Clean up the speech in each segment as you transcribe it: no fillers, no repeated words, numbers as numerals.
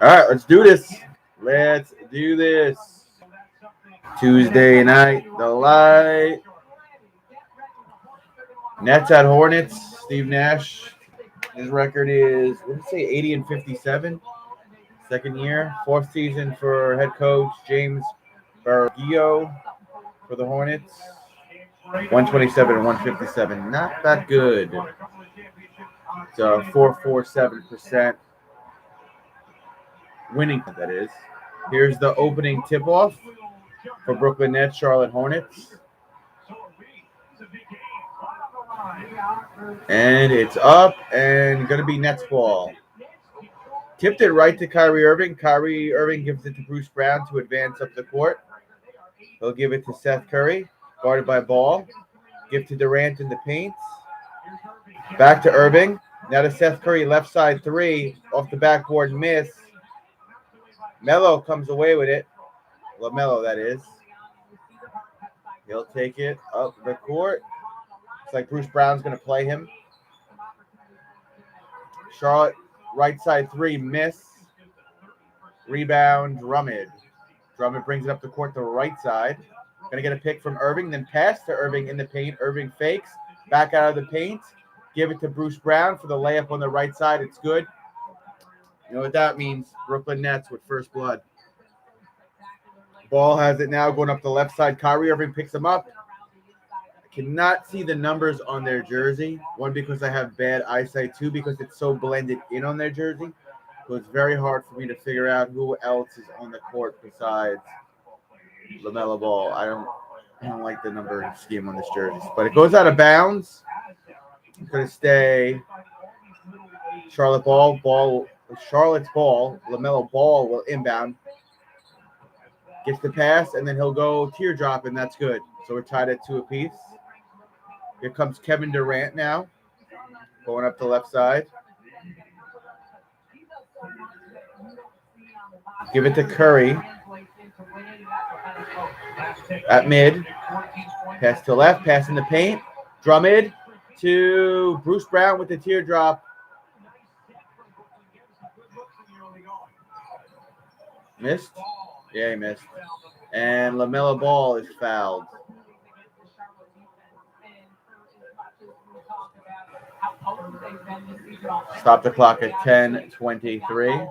All right, let's do this. Let's do this. Tuesday night, the light. Nets at Hornets. Steve Nash. His record is, what did it say, 80 and 57? Second year. Fourth season for head coach James Barguillo for the Hornets. 127 and 157. Not that good. It's 4.47% winning, that is. Here's the opening tip-off for Brooklyn Nets, Charlotte Hornets. And it's up and going to be Nets ball. Tipped it right to Kyrie Irving. Kyrie Irving gives it to Bruce Brown to advance up the court. He'll give it to Seth Curry, guarded by Ball. Give to Durant in the paint. Back to Irving. Now to Seth Curry, left side three. Off the backboard, miss. Melo comes away with it. LaMelo, that is. He'll take it up the court. It's like Bruce Brown's going to play him. Charlotte, right side three, miss. Rebound, Drummond. Drummond brings it up the court to the right side. Going to get a pick from Irving, then pass to Irving in the paint. Irving fakes, back out of the paint. Give it to Bruce Brown for the layup on the right side. It's good. You know what that means? Brooklyn Nets with first blood. Ball has it now going up the left side. Kyrie Irving picks him up. I cannot see the numbers on their jersey. One, because I have bad eyesight. Two, because it's so blended in on their jersey. So it's very hard for me to figure out who else is on the court besides LaMelo Ball. I don't like the number scheme on this jersey. But it goes out of bounds. It's going to stay Charlotte Ball. Charlotte's ball. LaMelo Ball will inbound. Gets the pass, and then he'll go teardrop, and that's good. So we're tied at 2 apiece. Here comes Kevin Durant now, going up the left side. Give it to Curry. At mid. Pass to left, pass in the paint. Drummond to Bruce Brown with the teardrop. Missed? Yeah, he missed. And LaMelo Ball is fouled. Stop the clock at 10:23.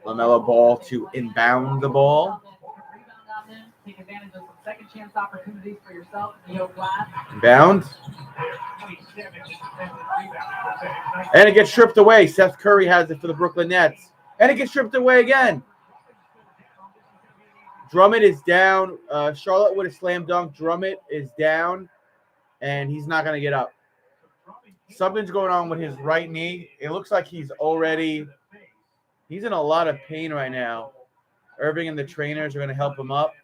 LaMelo Ball to inbound the ball. Inbound. And it gets stripped away. Seth Curry has it for the Brooklyn Nets. And it gets stripped away again. Drummond is down. Charlotte would have slam dunked. Drummond is down, and he's not going to get up. Something's going on with his right knee. It looks like he's in a lot of pain right now. Irving and the trainers are going to help him up.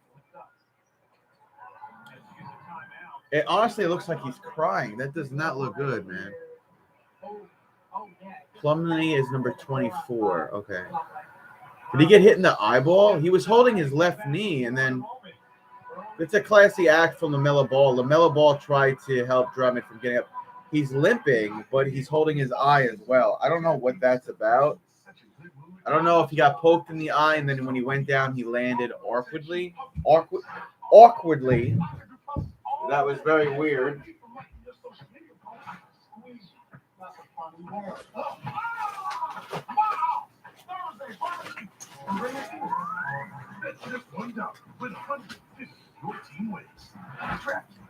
It honestly looks like he's crying. That does not look good, man. Plumlee is number 24. Okay. Did he get hit in the eyeball? He was holding his left knee, and then it's a classy act from LaMelo Ball. LaMelo Ball tried to help Drummond from getting up. He's limping, but he's holding his eye as well. I don't know what that's about. I don't know if he got poked in the eye, and then when he went down, he landed awkwardly. Awkwardly. That was very weird.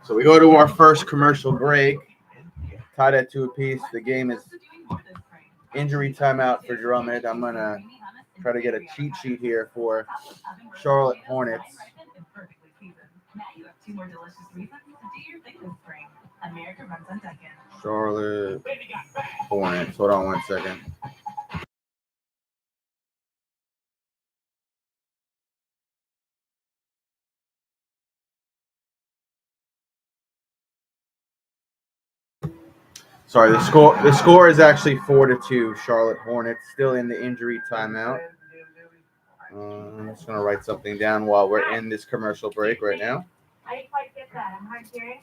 So we go to our first commercial break. Tied at 2 apiece. The game is injury timeout for Drummond. I'm going to try to get a cheat sheet here for Charlotte Hornets. Charlotte Hornets. Hold on one second. Sorry, the score is actually 4-2. Charlotte Hornets still in the injury timeout. I'm just gonna write something down while we're in this commercial break right now. I didn't quite get that. I'm hard hearing.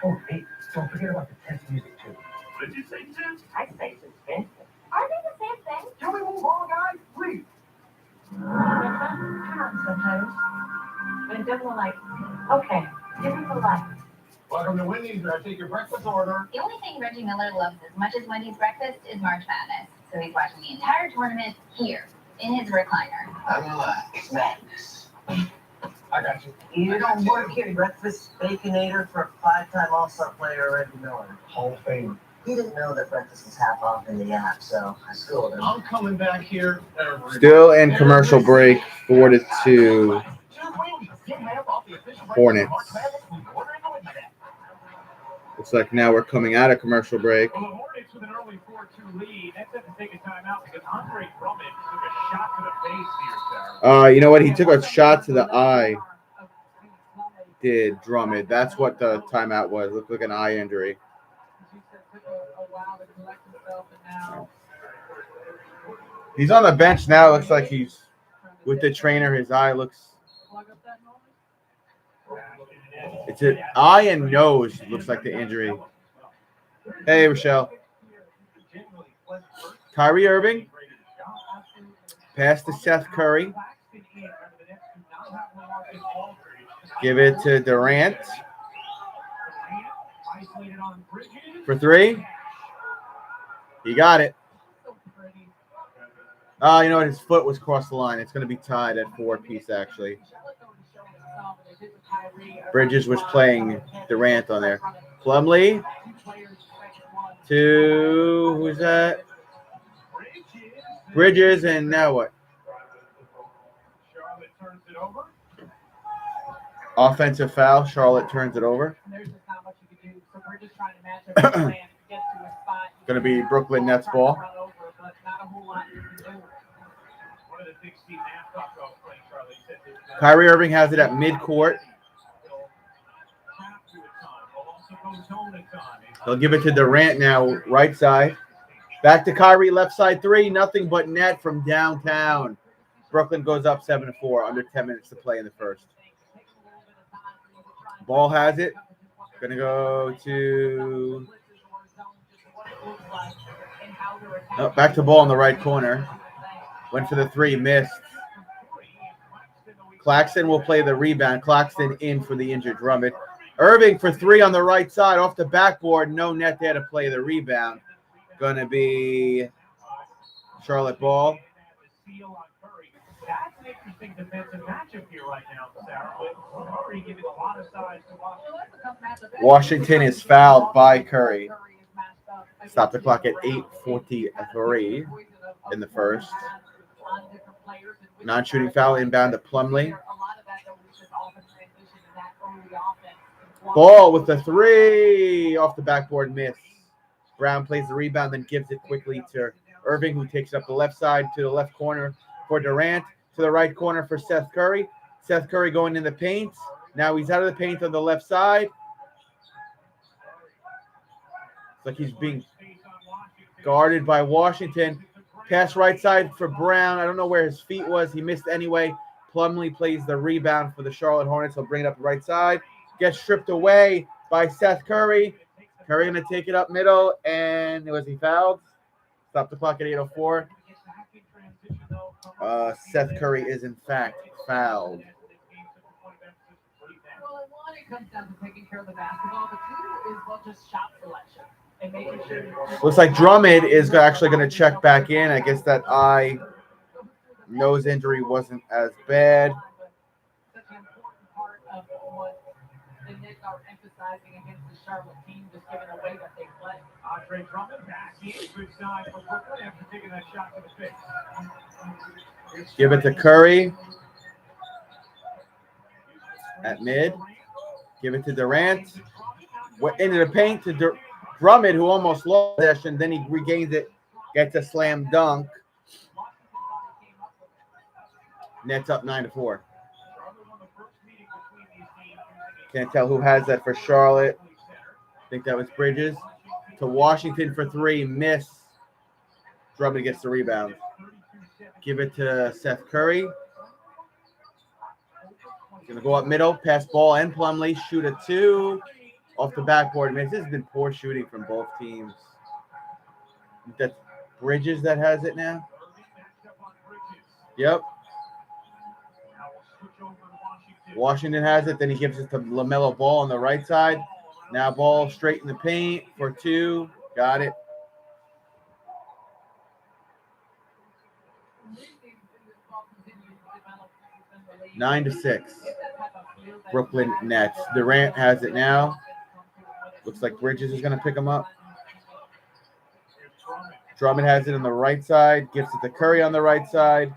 Oh, hey, don't forget about the test music too. I say suspension. Are they the same thing? Can we move on, guys? Please. Sometimes. But it doesn't look like. Okay, give me the light. Welcome to Wendy's. I take your breakfast order. The only thing Reggie Miller loves as much as Wendy's breakfast is March Madness. So he's watching the entire tournament here, in his recliner. I'm gonna lie, it's madness. I got you. You don't work here, breakfast baconator for a 5-time All-Star player Reggie Miller. Hall of Fame. He didn't know that breakfast is half off in the app, so I schooled him. I'm coming back here. Still in commercial break, 4-2. Hornets. Looks like now we're coming out of commercial break. Well, the Hornets with an early 4-2 lead. That's set to take a timeout because Andre Drummond took a shot to the face here, Sarah. You know what? He took a shot to the eye. Did Drummond. That's what the timeout was. Looked like an eye injury. He's on the bench now. Looks like he's with the trainer. His eye looks. It's an eye and nose. Looks like the injury. Hey, Rochelle. Kyrie Irving. Pass to Seth Curry. Give it to Durant. For 3. He got it. You know what? His foot was across the line. It's going to be tied at 4-piece, actually. Bridges was playing Durant on there. Plumlee to who's that? Bridges, and now what? Offensive foul. Charlotte turns it over. Going to be Brooklyn Nets ball. Kyrie Irving has it at midcourt. They'll give it to Durant now, right side. Back to Kyrie, left side 3. Nothing but net from downtown. Brooklyn goes up 7-4. Under 10 minutes to play in the first. Ball has it. Going to go to... No, back to ball in the right corner. Went for the 3, missed. Claxton will play the rebound. Claxton in for the injured Drummond. Irving for 3 on the right side off the backboard. No net there to play the rebound. Going to be Charlotte ball. That's an interesting defensive matchup here right now, Sarah. Curry giving a lot of size to Washington. Washington is fouled by Curry. Stop the clock at 8:43 in the first. Non-shooting foul inbound to Plumlee. Ball with the 3 off the backboard, miss. Brown plays the rebound, then gives it quickly to Irving, who takes it up the left side to the left corner for Durant, to the right corner for Seth Curry. Seth Curry going in the paint. Now he's out of the paint on the left side. It's like he's being guarded by Washington. Pass right side for Brown. I don't know where his feet was. He missed anyway. Plumlee plays the rebound for the Charlotte Hornets. He'll bring it up the right side. Gets stripped away by Seth Curry. Curry going to take it up middle, and was he fouled? Stop the clock at 8:04. Seth Curry is, in fact, fouled. Well, and 1, it comes down to taking care of the basketball, but 2 is, well, just shot selection and making sure. Looks like Drummond is actually going to check back in. I guess that eye nose injury wasn't as bad. Such an important part of what the Knicks are emphasizing against the Charlotte team, just giving away that they play. Andre Drummond back in, good side for Brooklyn after taking that shot to the face. Give it to Curry at mid. Give it to Durant. Into the paint to Drummond, who almost lost possession. Then he regains it, gets a slam dunk. Nets up 9-4. Can't tell who has that for Charlotte. I think that was Bridges. To Washington for 3, miss. Drummond gets the rebound. Give it to Seth Curry. Going to go up middle, pass ball and Plumlee. Shoot a 2 off the backboard. Man, this has been poor shooting from both teams. That's Bridges that has it now. Yep. Washington has it. Then he gives it to LaMelo Ball on the right side. Now Ball straight in the paint for 2. Got it. Nine to 6. Brooklyn Nets. Durant has it now. Looks like Bridges is going to pick him up. Drummond has it on the right side. Gives it to Curry on the right side.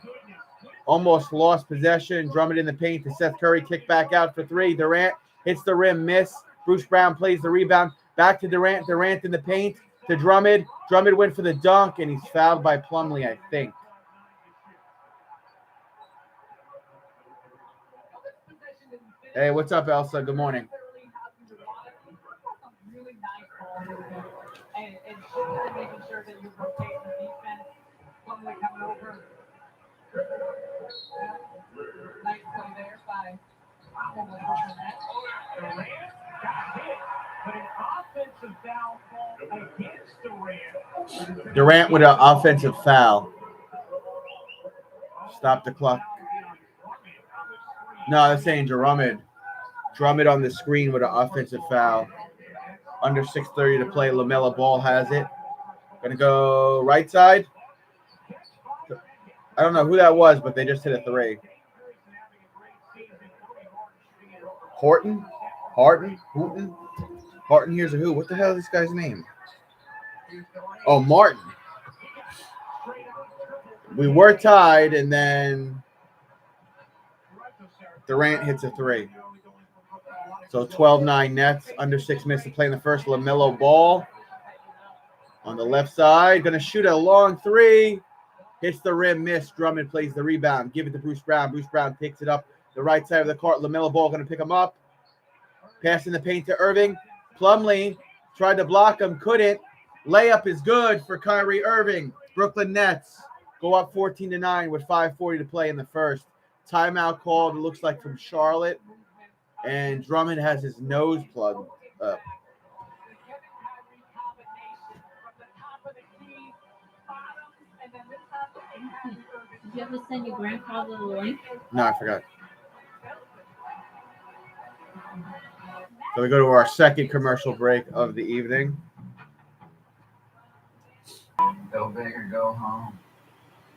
Almost lost possession. Drummond in the paint to Seth Curry. Kick back out for 3. Durant hits the rim. Miss. Bruce Brown plays the rebound. Back to Durant. Durant in the paint to Drummond. Drummond went for the dunk, and he's fouled by Plumlee, I think. Hey, what's up, Elsa? Good morning. And making sure that you rotate the defense. Plumlee coming over. Nice play there by Durant got hit, but an offensive foul called against Durant. Durant with an offensive foul. Stop the clock. No, I'm saying Drummond. Drummond on the screen with an offensive foul. Under 6:30 to play. LaMelo Ball has it. Gonna go right side. I don't know who that was, but they just hit a 3. Horton? Here's a who? What the hell is this guy's name? Oh, Martin. We were tied, and then Durant hits a 3. So 12-9 Nets. Under 6 minutes to play in the first. LaMelo Ball on the left side. Going to shoot a long 3. Hits the rim, miss. Drummond plays the rebound. Give it to Bruce Brown. Bruce Brown picks it up the right side of the court. LaMelo Ball going to pick him up. Pass in the paint to Irving. Plumlee tried to block him. Couldn't. Layup is good for Kyrie Irving. Brooklyn Nets go up 14-9 with 5:40 to play in the first. Timeout called, it looks like, from Charlotte. And Drummond has his nose plugged up. Did you ever send your grandfather the link? No, I forgot. So we go to our second commercial break of the evening. Go big or go home.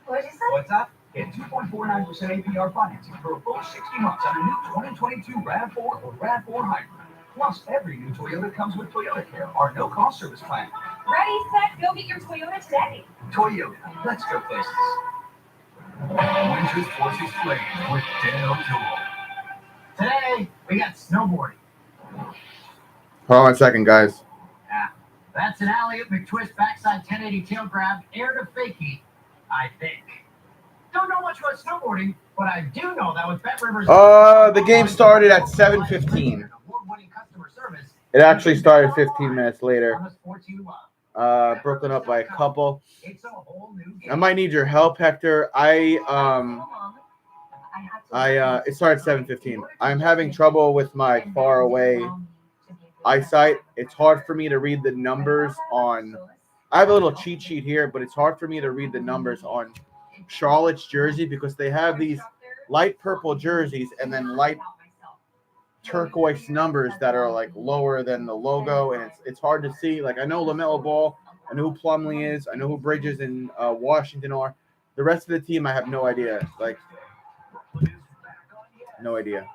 What'd you say? What's up? Get 2.49% APR financing for a full 60 months on a new 2022 RAV4 or RAV4 Hybrid. Plus, every new Toyota comes with Toyota Care, our no-cost service plan. Ready, set, go get your Toyota today. Toyota, let's go places. Winter's Forces Flame with Dan O'Toole. Today, we got snowboarding. Hold on 1 second, guys. That's an alley-oop McTwist backside 1080 tail grab, air to fakie, I think. Don't know much about snowboarding, but I do know that with Bet Rivers. The game started at 7:15. It actually started 15 minutes later. Brooklyn up by a couple. I might need your help, Hector. It started 7:15. I'm having trouble with my far away eyesight. It's hard for me to read the numbers on. I have a little cheat sheet here, but it's hard for me to read the numbers on Charlotte's jersey because they have these light purple jerseys and then light turquoise numbers that are like lower than the logo, and it's hard to see. Like, I know LaMelo Ball, I know who Plumlee is, I know who Bridges and Washington are. The rest of the team, I have no idea. Like, no idea.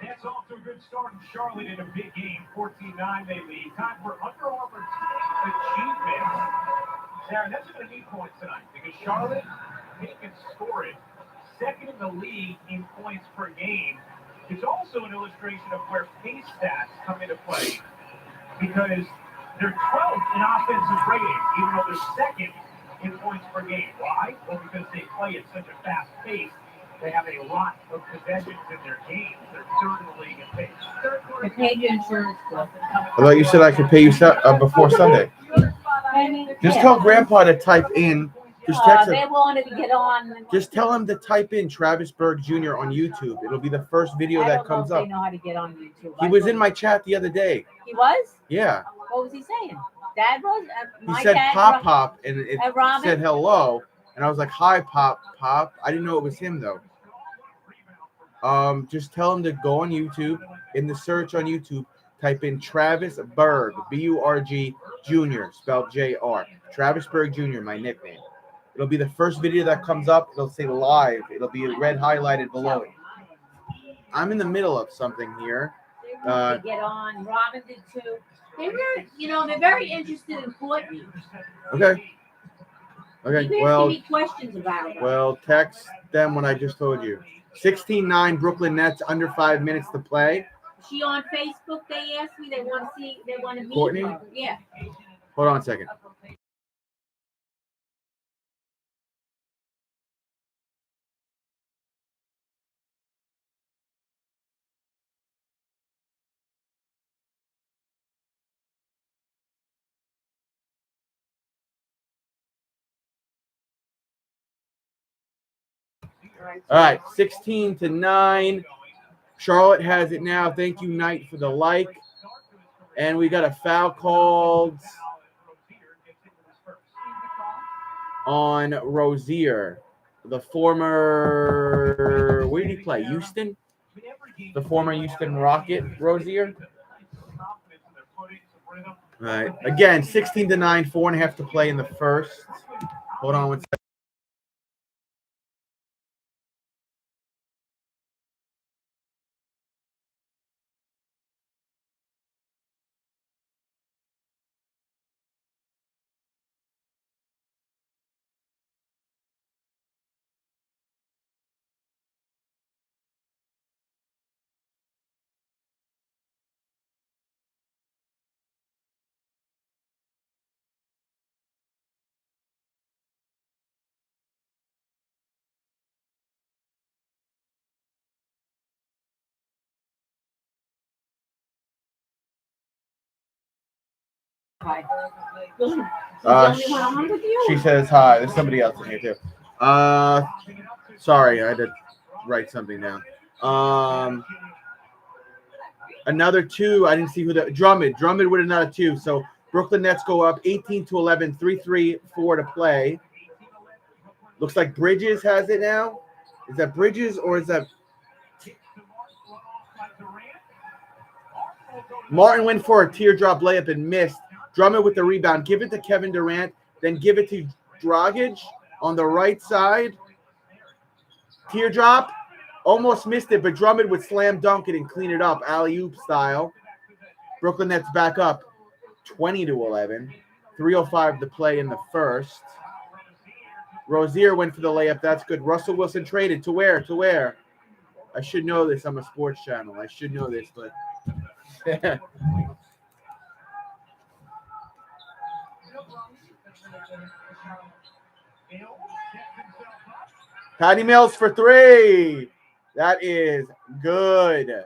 That's off to a good start in Charlotte in a big game. 14-9 they lead. Time for Under Armour Team Achievement. Sarah, that's going to need points tonight because Charlotte, they can score it. Second in the league in points per game. It's also an illustration of where pace stats come into play because they're 12th in offensive rating, even though they're second in points per game. Why? Well, because they play at such a fast pace. They have a lot of possessions in their games. They're third in the league in pace. I paid your insurance bill. I thought you said I could pay you before Sunday. You Just tell Grandpa to type in. Just text him. They wanted to get on. Just tell him to type in Travis Berg Jr. on YouTube. It'll be the first video I that don't know comes if up. they know how to get on YouTube. He was in my chat the other day. He was? Yeah. What was he saying? Dad was? He My said dad, Pop Pop, and it Robin? said hello. And I was like, hi, Pop Pop. I didn't know it was him, though. Just tell him to go on YouTube. In the search on YouTube, type in Travis Berg, B-U-R-G, Jr., spelled J-R. Travis Berg Jr., my nickname. It'll be the first video that comes up. It'll say live. It'll be red highlighted below it. I'm in the middle of something here. They wanted to get on. Robin did too. They were, they're very interested in Courtney. Okay. Keep Okay. asking Well, me questions about her. well, text them when I just told you. 16-9 Brooklyn Nets, under 5 minutes to play. She on Facebook, they asked me, they want to meet Courtney? her. Yeah. Hold on a second. All right, 16-9. Charlotte has it now. Thank you, Knight, for the like. And we got a foul called on Rozier, the former, where did he play? Houston? The former Houston Rocket, Rozier. All right. Again, 16-9, 4.5 to play in the first. Hold on one second. Hi. She's the only one on with you? She says hi. There's somebody else in here too. Sorry, I had to write something down. Another two. I didn't see who that. Drummond with another two. So Brooklyn Nets go up 18-11, 3-3-4 to play. Looks like Bridges has it now. Is that Bridges or is that Martin went for a teardrop layup and missed. Drummond with the rebound. Give it to Kevin Durant. Then give it to Dragic on the right side. Teardrop. Almost missed it, but Drummond would slam dunk it and clean it up, alley-oop style. Brooklyn Nets back up 20-11. 3:05 to play in the first. Rozier went for the layup. That's good. Russell Wilson traded. To where? To where? I should know this. I'm a sports channel. I should know this, but... Patty Mills for three. That is good.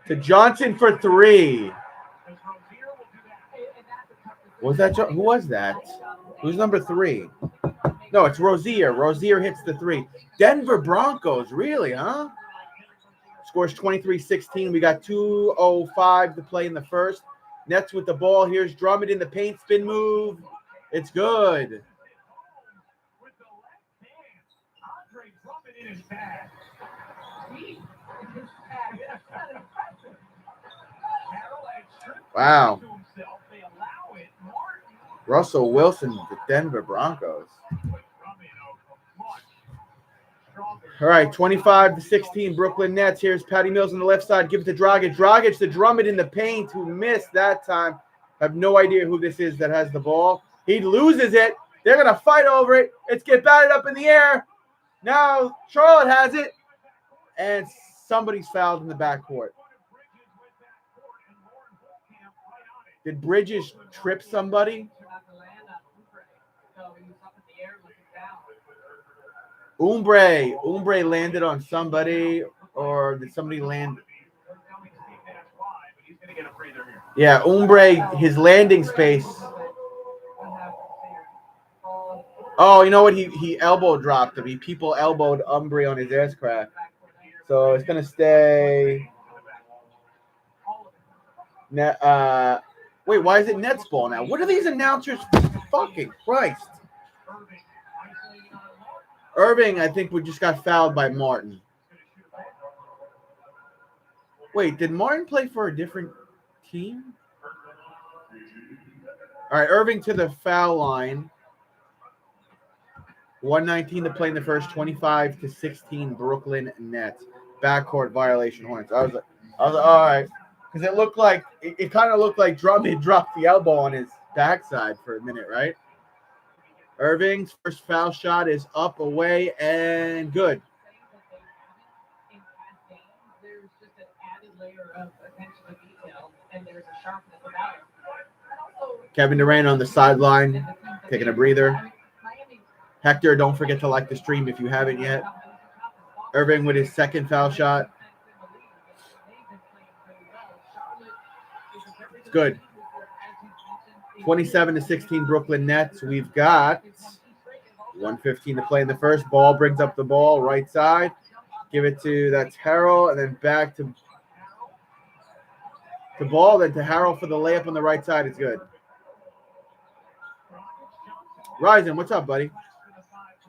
To Johnson for three. Was that who was that? Who's number three? No, it's Rozier. Rozier hits the three. Denver Broncos, really, huh? Scores 23-16. We got 2:05 to play in the first. Nets with the ball. Here's Drummond in the paint. Spin move. It's good. Wow. Russell Wilson, the Denver Broncos. All right, 25-16, Brooklyn Nets. Here's Patty Mills on the left side. Give it to Dragic. Dragic to Drummond in the paint, who missed that time. I have no idea who this is that has the ball. He loses it. They're going to fight over it. It's get batted up in the air. Now Charlotte has it. And somebody's fouled in the backcourt. Did Bridges trip somebody? Umbre landed on somebody, or did somebody land? Yeah, Umbre, his landing space. Oh, you know what? He elbow dropped him. People elbowed Umbre on his ass crack. So it's gonna stay. Wait, why is it Nets ball now? What are these announcers? Fucking Christ! Irving, I think we just got fouled by Martin. Wait, did Martin play for a different team? All right, Irving to the foul line. 1:19 to play in the first. 25-16 Brooklyn Nets. Backcourt violation Hornets. I was like, all right, because it looked like it kind of looked like Drummond dropped the elbow on his backside for a minute, right? Irving's first foul shot is up, away, and good. There's just an added layer of attention to detail, and there's a sharpness about it. Kevin Durant on the sideline, taking a breather. Hector, don't forget to like the stream if you haven't yet. Irving with his second foul shot. It's good. 27-16 Brooklyn Nets. We've got 1:15 to play in the first. Ball brings up the ball, right side. Give it to, that's Harrell, and then back to Ball, then to Harrell for the layup on the right side. It's good. Ryzen, what's up, buddy?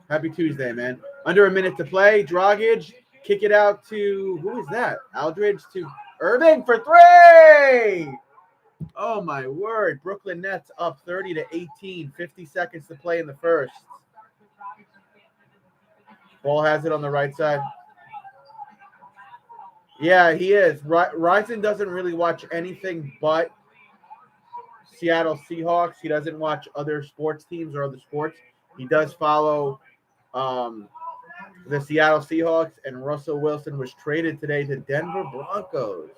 Happy Tuesday, man. Under a minute to play. Dragic, kick it out to, who is that? Aldridge to Irving for three. Oh, my word. Brooklyn Nets up 30-18. 50 seconds to play in the first. Ball has it on the right side. Yeah, he is. Ryzen doesn't really watch anything but Seattle Seahawks. He doesn't watch other sports teams or other sports. He does follow the Seattle Seahawks, and Russell Wilson was traded today to Denver Broncos.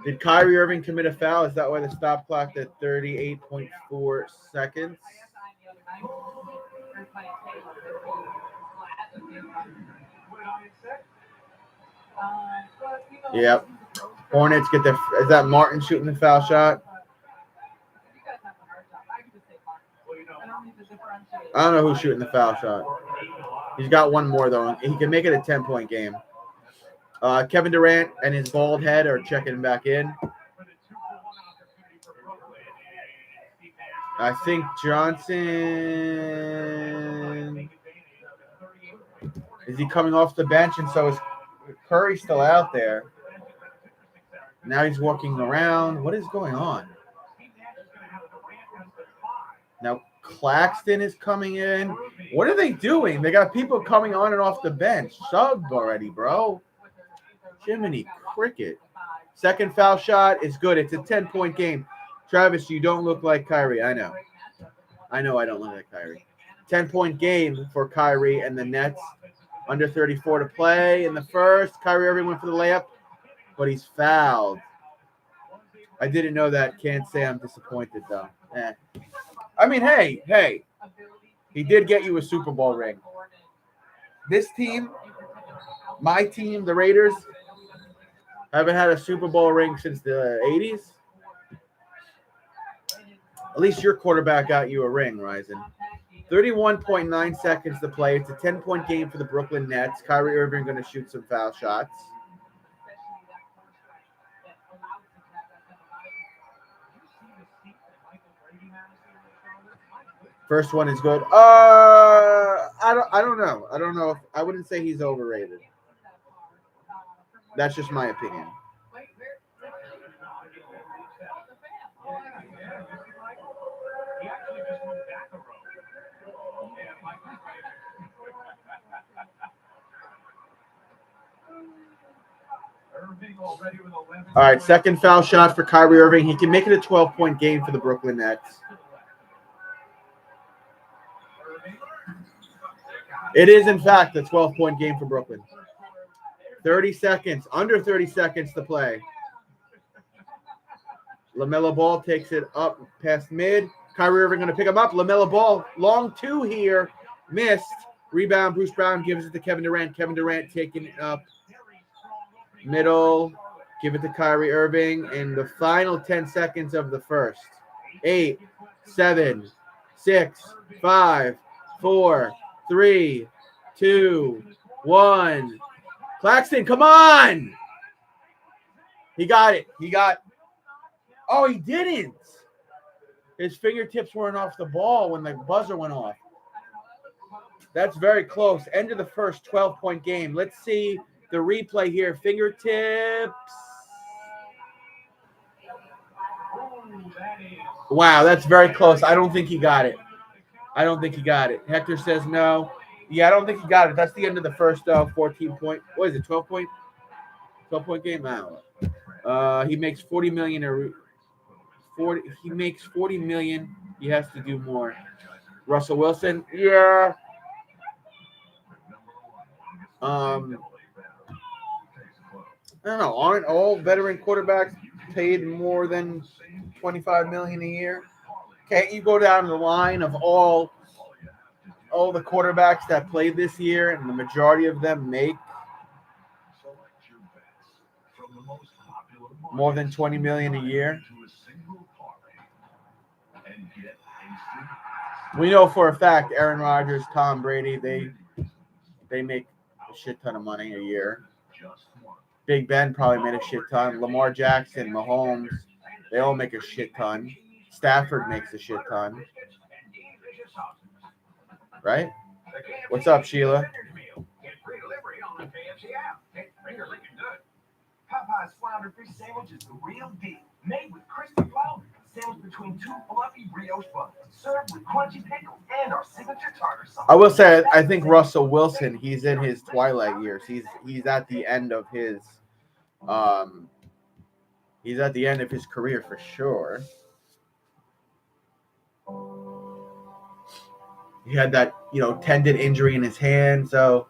Did Kyrie Irving commit a foul? Is that why the stop clocked at 38.4 seconds? Yep. Hornets get the. Is that Martin shooting the foul shot? I don't know who's shooting the foul shot. He's got one more, though. He can make it a 10-point game. Kevin Durant and his bald head are checking back in. I think Johnson. Is he coming off the bench? And so is Curry still out there? Now he's walking around. What is going on? Now Claxton is coming in. What are they doing? They got people coming on and off the bench. Subbed already, bro. Jiminy Cricket. Second foul shot is good. It's a 10-point game. Travis, you don't look like Kyrie. I know I don't look like Kyrie. 10-point game for Kyrie and the Nets. Under 34 to play in the first. Kyrie Irving went for the layup, but he's fouled. I didn't know that. Can't say I'm disappointed, though. I mean, hey. He did get you a Super Bowl ring. This team, my team, the Raiders, haven't had a Super Bowl ring since the 80s. At least your quarterback got you a ring, Ryzen. 31.9 seconds to play. It's a 10-point game for the Brooklyn Nets. Kyrie Irving going to shoot some foul shots. First one is good. I don't know. I don't know. I wouldn't say he's overrated. That's just my opinion. All right, second foul shot for Kyrie Irving. He can make it a 12-point game for the Brooklyn Nets. It is, in fact, a 12-point game for Brooklyn. 30 seconds, under 30 seconds to play. LaMelo Ball takes it up past mid. Kyrie Irving going to pick him up. LaMelo Ball, long two here. Missed. Rebound, Bruce Brown gives it to Kevin Durant. Kevin Durant taking it up middle. Give it to Kyrie Irving in the final 10 seconds of the first. 8, 7, 6, 5, 4, 3, 2, 1. Claxton, come on! He got it. Oh, he didn't. His fingertips weren't off the ball when the buzzer went off. That's very close. End of the first 12-point game. Let's see the replay here. Fingertips. Wow, that's very close. I don't think he got it. Hector says no. Yeah, I don't think he got it. That's the end of the first 14-point. What is it, 12-point? 12-point game? I don't know. He makes $40 million. He makes $40 million. He has to do more. Russell Wilson, yeah. I don't know. Aren't all veteran quarterbacks paid more than $25 million a year? Can't you go down the line of all the quarterbacks that played this year, and the majority of them make more than $20 million a year? We know for a fact Aaron Rodgers, Tom Brady, they make a shit ton of money a year. Big Ben probably made a shit ton. Lamar Jackson, Mahomes, they all make a shit ton. Stafford makes a shit ton. Right? What's up, Sheila? Popeye's flounder fish sandwich is the real deal. Made with crispy flounder, sandwiched between two fluffy brioche buns, served with crunchy pickles and our signature tartar sauce. I will say, I think Russell Wilson, he's in his twilight years. He's at the end of his career for sure. He had that, tendon injury in his hand, so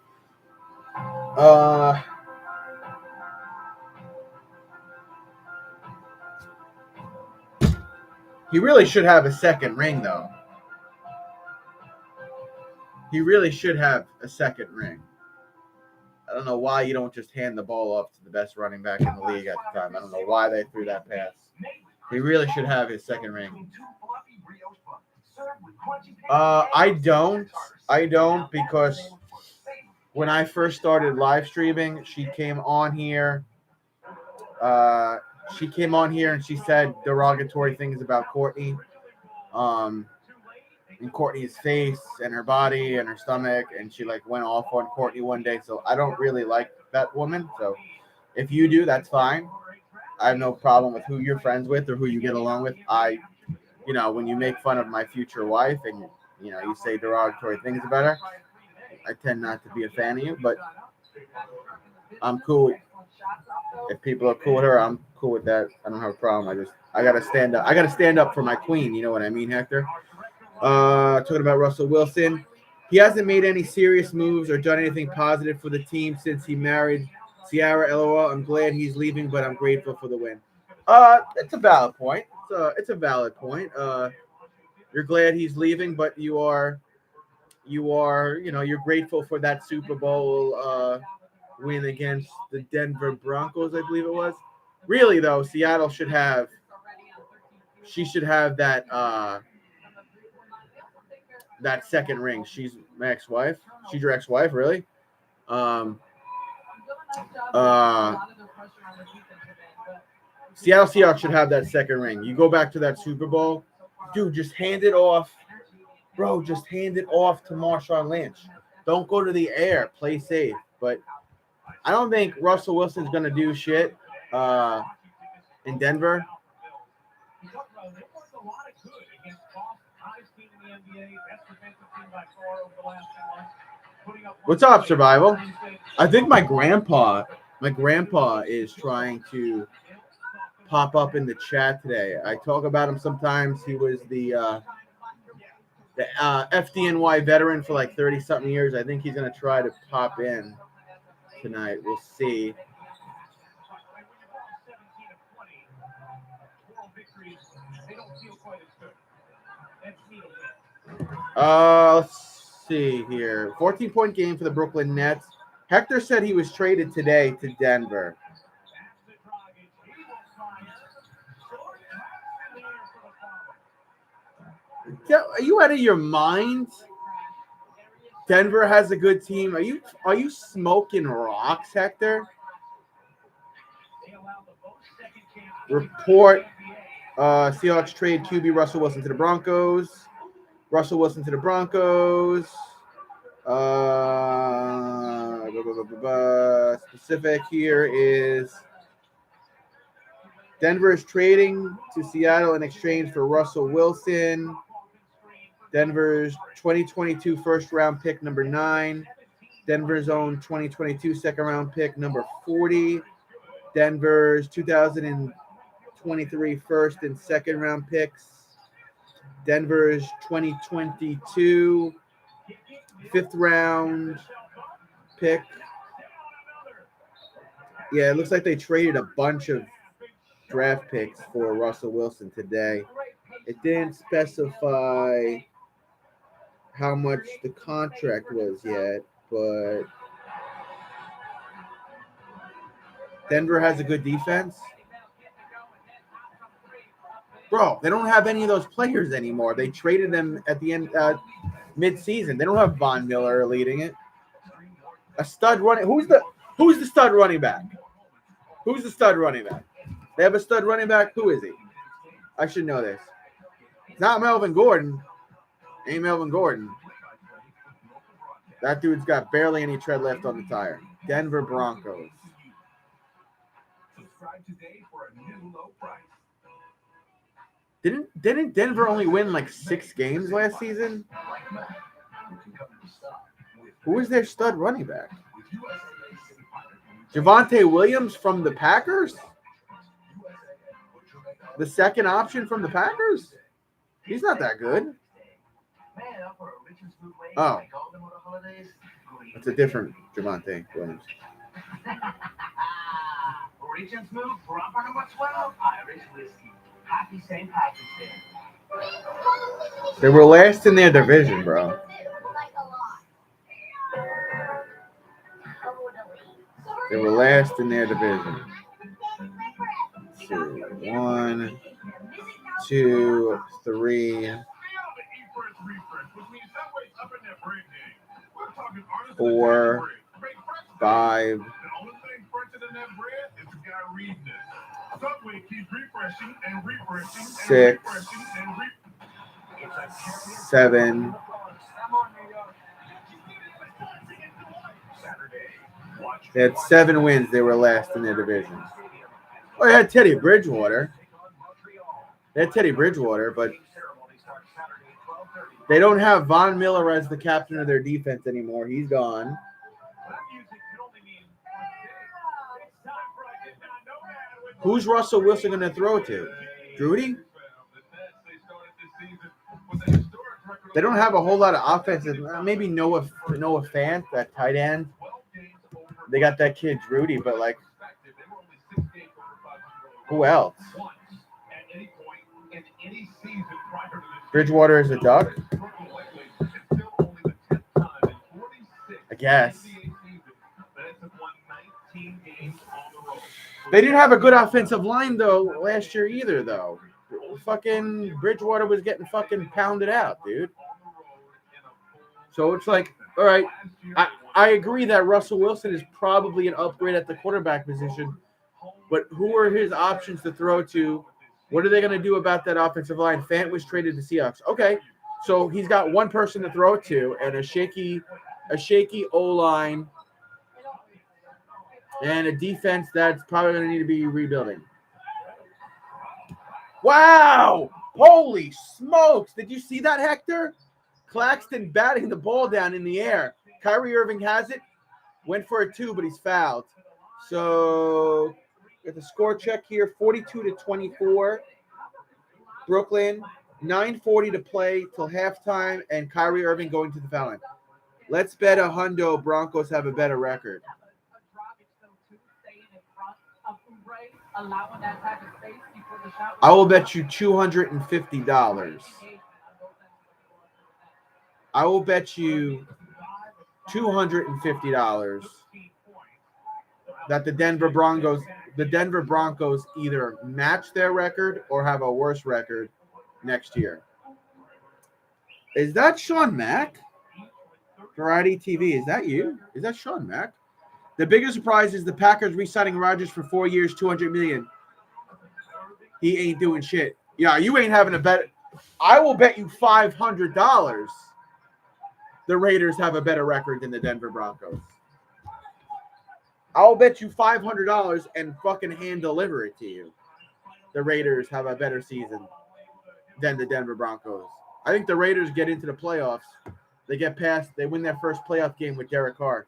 he really should have a second ring, though. He really should have a second ring. I don't know why you don't just hand the ball off to the best running back in the league at the time. I don't know why they threw that pass. He really should have his second ring. I don't because when I first started live streaming, she came on here. And she said derogatory things about Courtney, and Courtney's face and her body and her stomach, and she went off on Courtney one day. So I don't really like that woman. So if you do, that's fine. I have no problem with who you're friends with or who you get along with. When you make fun of my future wife and you say derogatory things about her, I tend not to be a fan of you, but I'm cool. If people are cool with her, I'm cool with that. I don't have a problem. I gotta stand up. I gotta stand up for my queen. You know what I mean, Hector? Talking about Russell Wilson, he hasn't made any serious moves or done anything positive for the team since he married Ciara. LOL. I'm glad he's leaving, but I'm grateful for the win. It's a valid point. It's a valid point. You're glad he's leaving, but you're grateful for that Super Bowl win against the Denver Broncos, I believe it was. Really though, Seattle should have that second ring. She's my ex-wife. She's your ex-wife, really? Seattle Seahawks should have that second ring. You go back to that Super Bowl, dude, just hand it off. Bro, just hand it off to Marshawn Lynch. Don't go to the air. Play safe. But I don't think Russell Wilson's going to do shit in Denver. What's up, Survival? I think my grandpa is trying to pop up in the chat today. I talk about him sometimes. He was the FDNY veteran for 30-something years. I think he's going to try to pop in tonight. We'll see. victories, they don't feel quite as good. Let's see a win. Let's see here. 14-point game for the Brooklyn Nets. Hector said he was traded today to Denver. Are you out of your mind? Denver has a good team. Are you smoking rocks, Hector? Report Seahawks trade QB Russell Wilson to the Broncos. Russell Wilson to the Broncos. Specific here is Denver is trading to Seattle in exchange for Russell Wilson. Denver's 2022 first-round pick, number 9. Denver's own 2022 second-round pick, number 40. Denver's 2023 first and second-round picks. Denver's 2022 fifth-round pick. Yeah, it looks like they traded a bunch of draft picks for Russell Wilson today. It didn't specify how much the contract was yet, but Denver has a good defense. Bro, they don't have any of those players anymore. They traded them at the end, mid-season. They don't have Von Miller leading it. A stud running. Who's the stud running back? Who's the stud running back? They have a stud running back. Who is he? I should know this. It's not Melvin Gordon. Ain't Melvin Gordon. That dude's got barely any tread left on the tire. Denver Broncos. Subscribe today for a new low price. Didn't Denver only win like 6 games last season? Who was their stud running back? Javonte Williams from the Packers? The second option from the Packers? He's not that good. Oh. That's a different Javonte Williams. Regions move, proper number 12, Irish whiskey. Happy St. Patrick's Day. They were last in their division, bro. They were last in their division. 1, 2, 3, 4, 5, 6, 7. They had 7 wins. They were last in their division. Oh, they had Teddy Bridgewater. But they don't have Von Miller as the captain of their defense anymore. He's gone. Who's Russell Wilson going to throw to? Drudy? They don't have a whole lot of offensive. Maybe Noah Fant, that tight end. They got that kid Drudy, but like, who else? Bridgewater is a duck? I guess. They didn't have a good offensive line, though, last year either, though. Fucking Bridgewater was getting fucking pounded out, dude. So it's like, all right, I agree that Russell Wilson is probably an upgrade at the quarterback position, but who are his options to throw to? What are they going to do about that offensive line? Fant was traded to Seahawks. Okay, so he's got one person to throw to and a shaky O-line and a defense that's probably going to need to be rebuilding. Wow! Holy smokes! Did you see that, Hector? Claxton batting the ball down in the air. Kyrie Irving has it. Went for a 2, but he's fouled. So, get the score check here. 42-24. Brooklyn. 9:40 to play till halftime, and Kyrie Irving going to the foul line. Let's bet a hundo Broncos have a better record. allowing that type of space before the shot. I will bet you $250. I will bet you $250 that the Denver Broncos either match their record or have a worse record next year. Is that Sean Mack? Variety TV, is that you? Is that Sean Mack? The biggest surprise is the Packers re-signing Rodgers for 4 years, $200 million. He ain't doing shit. Yeah, you ain't having a bet. I will bet you $500 the Raiders have a better record than the Denver Broncos. I'll bet you $500 and fucking hand deliver it to you. The Raiders have a better season than the Denver Broncos. I think the Raiders get into the playoffs. They get past. They win their first playoff game with Derek Carr.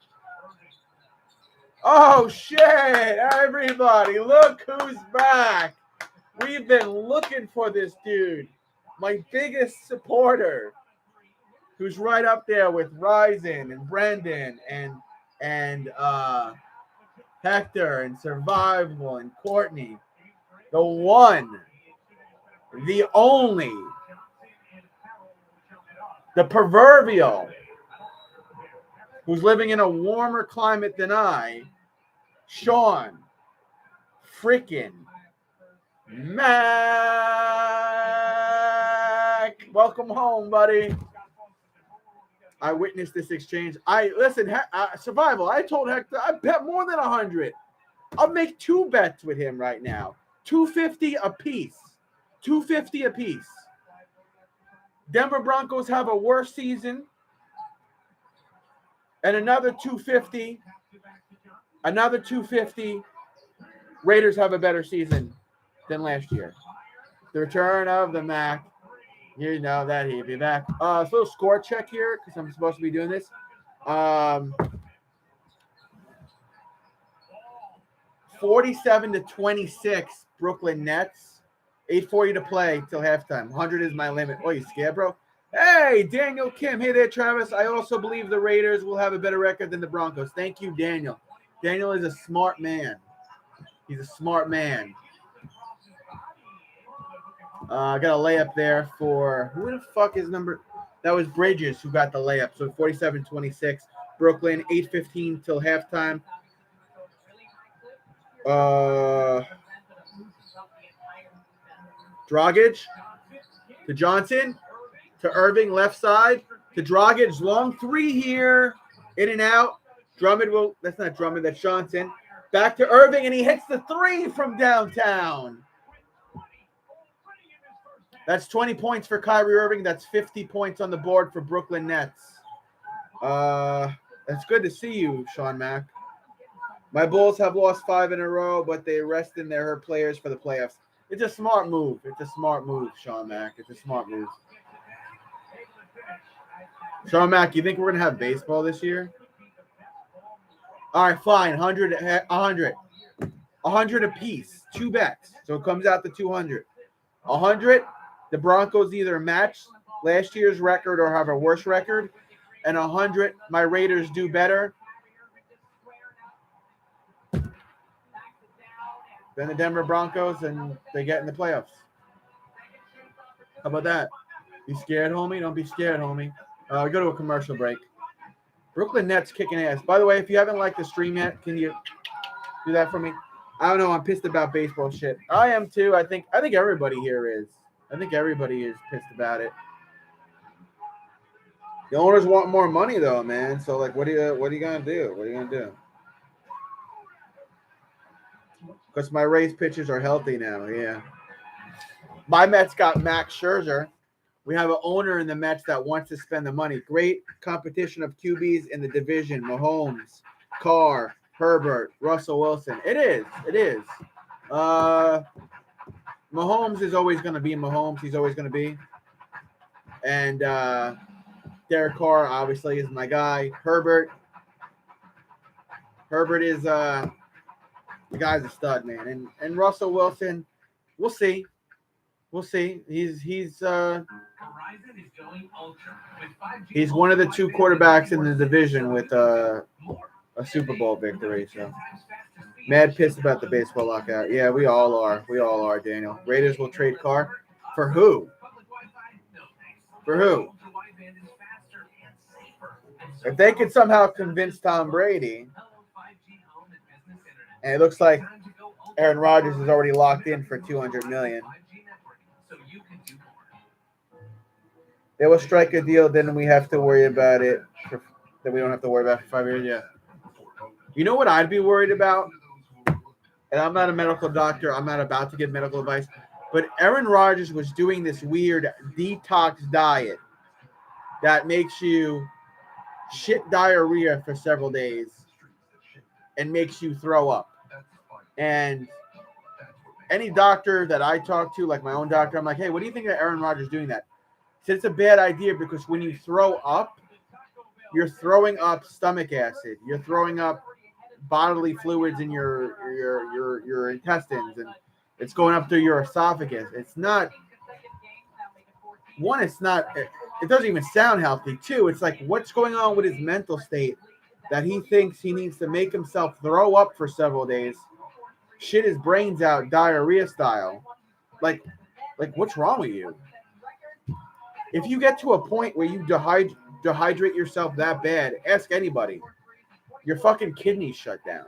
Oh, shit. Everybody, look who's back. We've been looking for this dude. My biggest supporter, who's right up there with Ryzen and Brendan and Hector and Survival and Courtney. The one, the only, the proverbial, who's living in a warmer climate than I, Sean freaking Mac. Welcome home, buddy. I witnessed this exchange. Survival. I told Hector I bet more than 100. I'll make 2 bets with him right now. $250 a piece. $250 a piece. Denver Broncos have a worse season. And another $250. Another $250. Raiders have a better season than last year. The return of the Mac. You know that he'll be back. So a little score check here because I'm supposed to be doing this. 47-26, Brooklyn Nets. 8:40 to play till halftime. 100 is my limit. Oh, you scared, bro? Hey, Daniel Kim. Hey there, Travis. I also believe the Raiders will have a better record than the Broncos. Thank you, Daniel. Daniel is a smart man. He's a smart man. I got a layup there for who the fuck is number? That was Bridges who got the layup. So 47-26, Brooklyn, 8:15 till halftime. Dragic to Johnson to Irving, left side to Dragic, long 3 here, in and out. Drummond will. That's not Drummond. That's Johnson. Back to Irving, and he hits the 3 from downtown. That's 20 points for Kyrie Irving. That's 50 points on the board for Brooklyn Nets. It's good to see you, Sean Mack. My Bulls have lost 5 in a row, but they rested their hurt players for the playoffs. It's a smart move. It's a smart move, Sean Mack. It's a smart move. Sean Mack, you think we're going to have baseball this year? All right, fine. 100 apiece. 2 bets. So it comes out to 200. 100. The Broncos either match last year's record or have a worse record. And 100, my Raiders do better than the Denver Broncos, and they get in the playoffs. How about that? You scared, homie? Don't be scared, homie. Go to a commercial break. Brooklyn Nets kicking ass. By the way, if you haven't liked the stream yet, can you do that for me? I don't know. I'm pissed about baseball shit. I am too. I think everybody here is. I think everybody is pissed about it. The owners want more money though, man. So like, what are you gonna do? What are you gonna do? Because my Rays pitchers are healthy now. Yeah. My Mets got Max Scherzer. We have an owner in the Mets that wants to spend the money. Great competition of QBs in the division. Mahomes, Carr, Herbert, Russell Wilson. It is. Mahomes is always going to be Mahomes. He's always going to be. And Derek Carr, obviously, is my guy. Herbert is the guy's a stud, man. And Russell Wilson, we'll see. He's one of the 2 quarterbacks in the division with a Super Bowl victory. So Mad pissed about the baseball lockout. Yeah, we all are. We all are, Daniel. Raiders will trade Carr. For who? For who? If they could somehow convince Tom Brady, and it looks like Aaron Rodgers is already locked in for $200 million. They will strike a deal, then we have to worry about it. That we don't have to worry about for 5 years. Yeah. You know what I'd be worried about? And I'm not a medical doctor. I'm not about to give medical advice. But Aaron Rodgers was doing this weird detox diet that makes you shit diarrhea for several days and makes you throw up. And any doctor that I talk to, like my own doctor, I'm like, hey, what do you think of Aaron Rodgers doing that? He said it's a bad idea because when you throw up, you're throwing up stomach acid. You're throwing up bodily fluids in your intestines, and it's going up through your esophagus. It's not one. It's not. It doesn't even sound healthy. Two, it's like what's going on with his mental state that he thinks he needs to make himself throw up for several days, shit his brains out, diarrhea style. Like what's wrong with you? If you get to a point where you dehydrate yourself that bad, ask anybody. Your fucking kidneys shut down.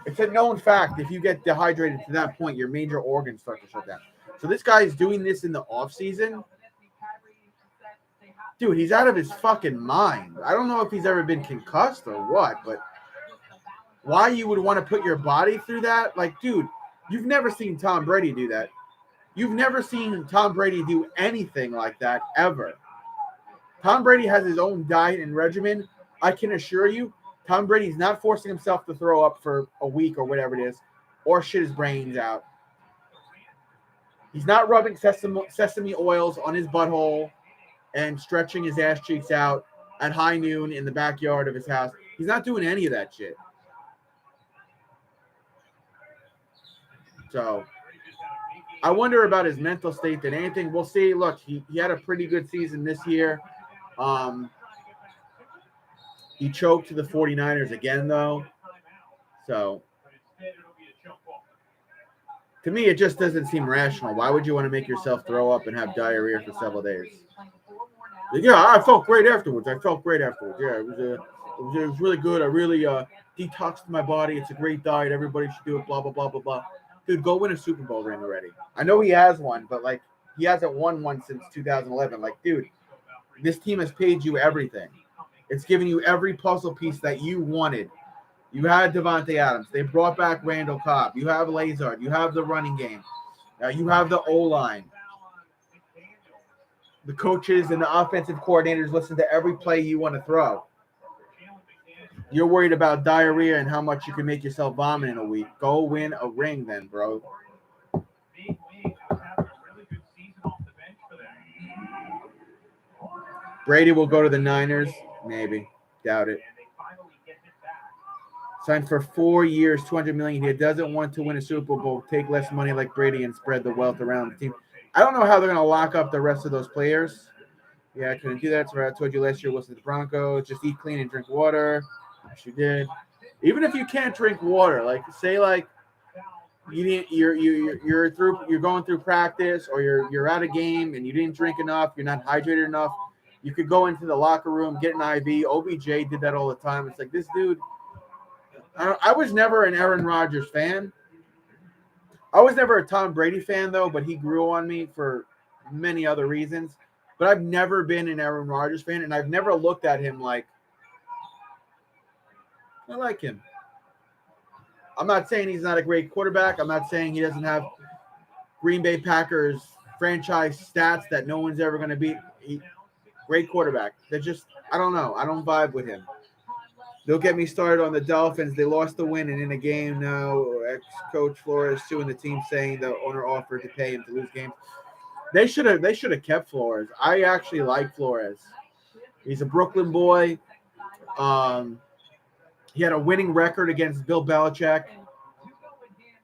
It's a known fact. If you get dehydrated to that point, your major organs start to shut down. So this guy is doing this in the off season. Dude, he's out of his fucking mind. I don't know if he's ever been concussed or what, but why you would want to put your body through that? Like, dude, you've never seen Tom Brady do that. You've never seen Tom Brady do anything like that ever. Tom Brady has his own diet and regimen. I can assure you, Tom Brady's not forcing himself to throw up for a week or whatever it is, or shit his brains out. He's not rubbing sesame oils on his butthole and stretching his ass cheeks out at high noon in the backyard of his house. He's not doing any of that shit. So I wonder about his mental state than anything. We'll see. Look, he had a pretty good season this year. He choked to the 49ers again, though. So to me, it just doesn't seem rational. Why would you want to make yourself throw up and have diarrhea for several days? Yeah, I felt great afterwards. Yeah, it was really good. I really detoxed my body. It's a great diet. Everybody should do it. Blah, blah, blah, blah, blah. Dude, go win a Super Bowl ring already. I know he has one, but, like, he hasn't won one since 2011. Like, dude, this team has paid you everything. It's given you every puzzle piece that you wanted. You had Devontae Adams. They brought back Randall Cobb. You have Lazard. You have the running game. You have the O-line. The coaches and the offensive coordinators listen to every play you want to throw. You're worried about diarrhea and how much you can make yourself vomit in a week. Go win a ring then, bro. Brady will go to the Niners. Maybe. Doubt it. Signed for 4 years, $200 million. He doesn't want to win a Super Bowl, take less money like Brady, and spread the wealth around the team. I don't know how they're going to lock up the rest of those players. Yeah, I couldn't do that. So I told you last year was the Broncos. Just eat clean and drink water. Yes, you did. Even if you can't drink water, like say like you didn't, you're going through practice or you're at a game and you didn't drink enough, you're not hydrated enough. You could go into the locker room, get an IV. OBJ did that all the time. It's like this dude. I was never an Aaron Rodgers fan. I was never a Tom Brady fan, though, but he grew on me for many other reasons. But I've never been an Aaron Rodgers fan, and I've never looked at him like, I like him. I'm not saying he's not a great quarterback. I'm not saying he doesn't have Green Bay Packers franchise stats that no one's ever going to beat. Great quarterback. They're just, I don't know. I don't vibe with him. They'll get me started on the Dolphins. They lost the win, and in a game now, ex-coach Flores suing the team, saying the owner offered to pay him to lose games. They should have kept Flores. I actually like Flores. He's a Brooklyn boy. He had a winning record against Bill Belichick,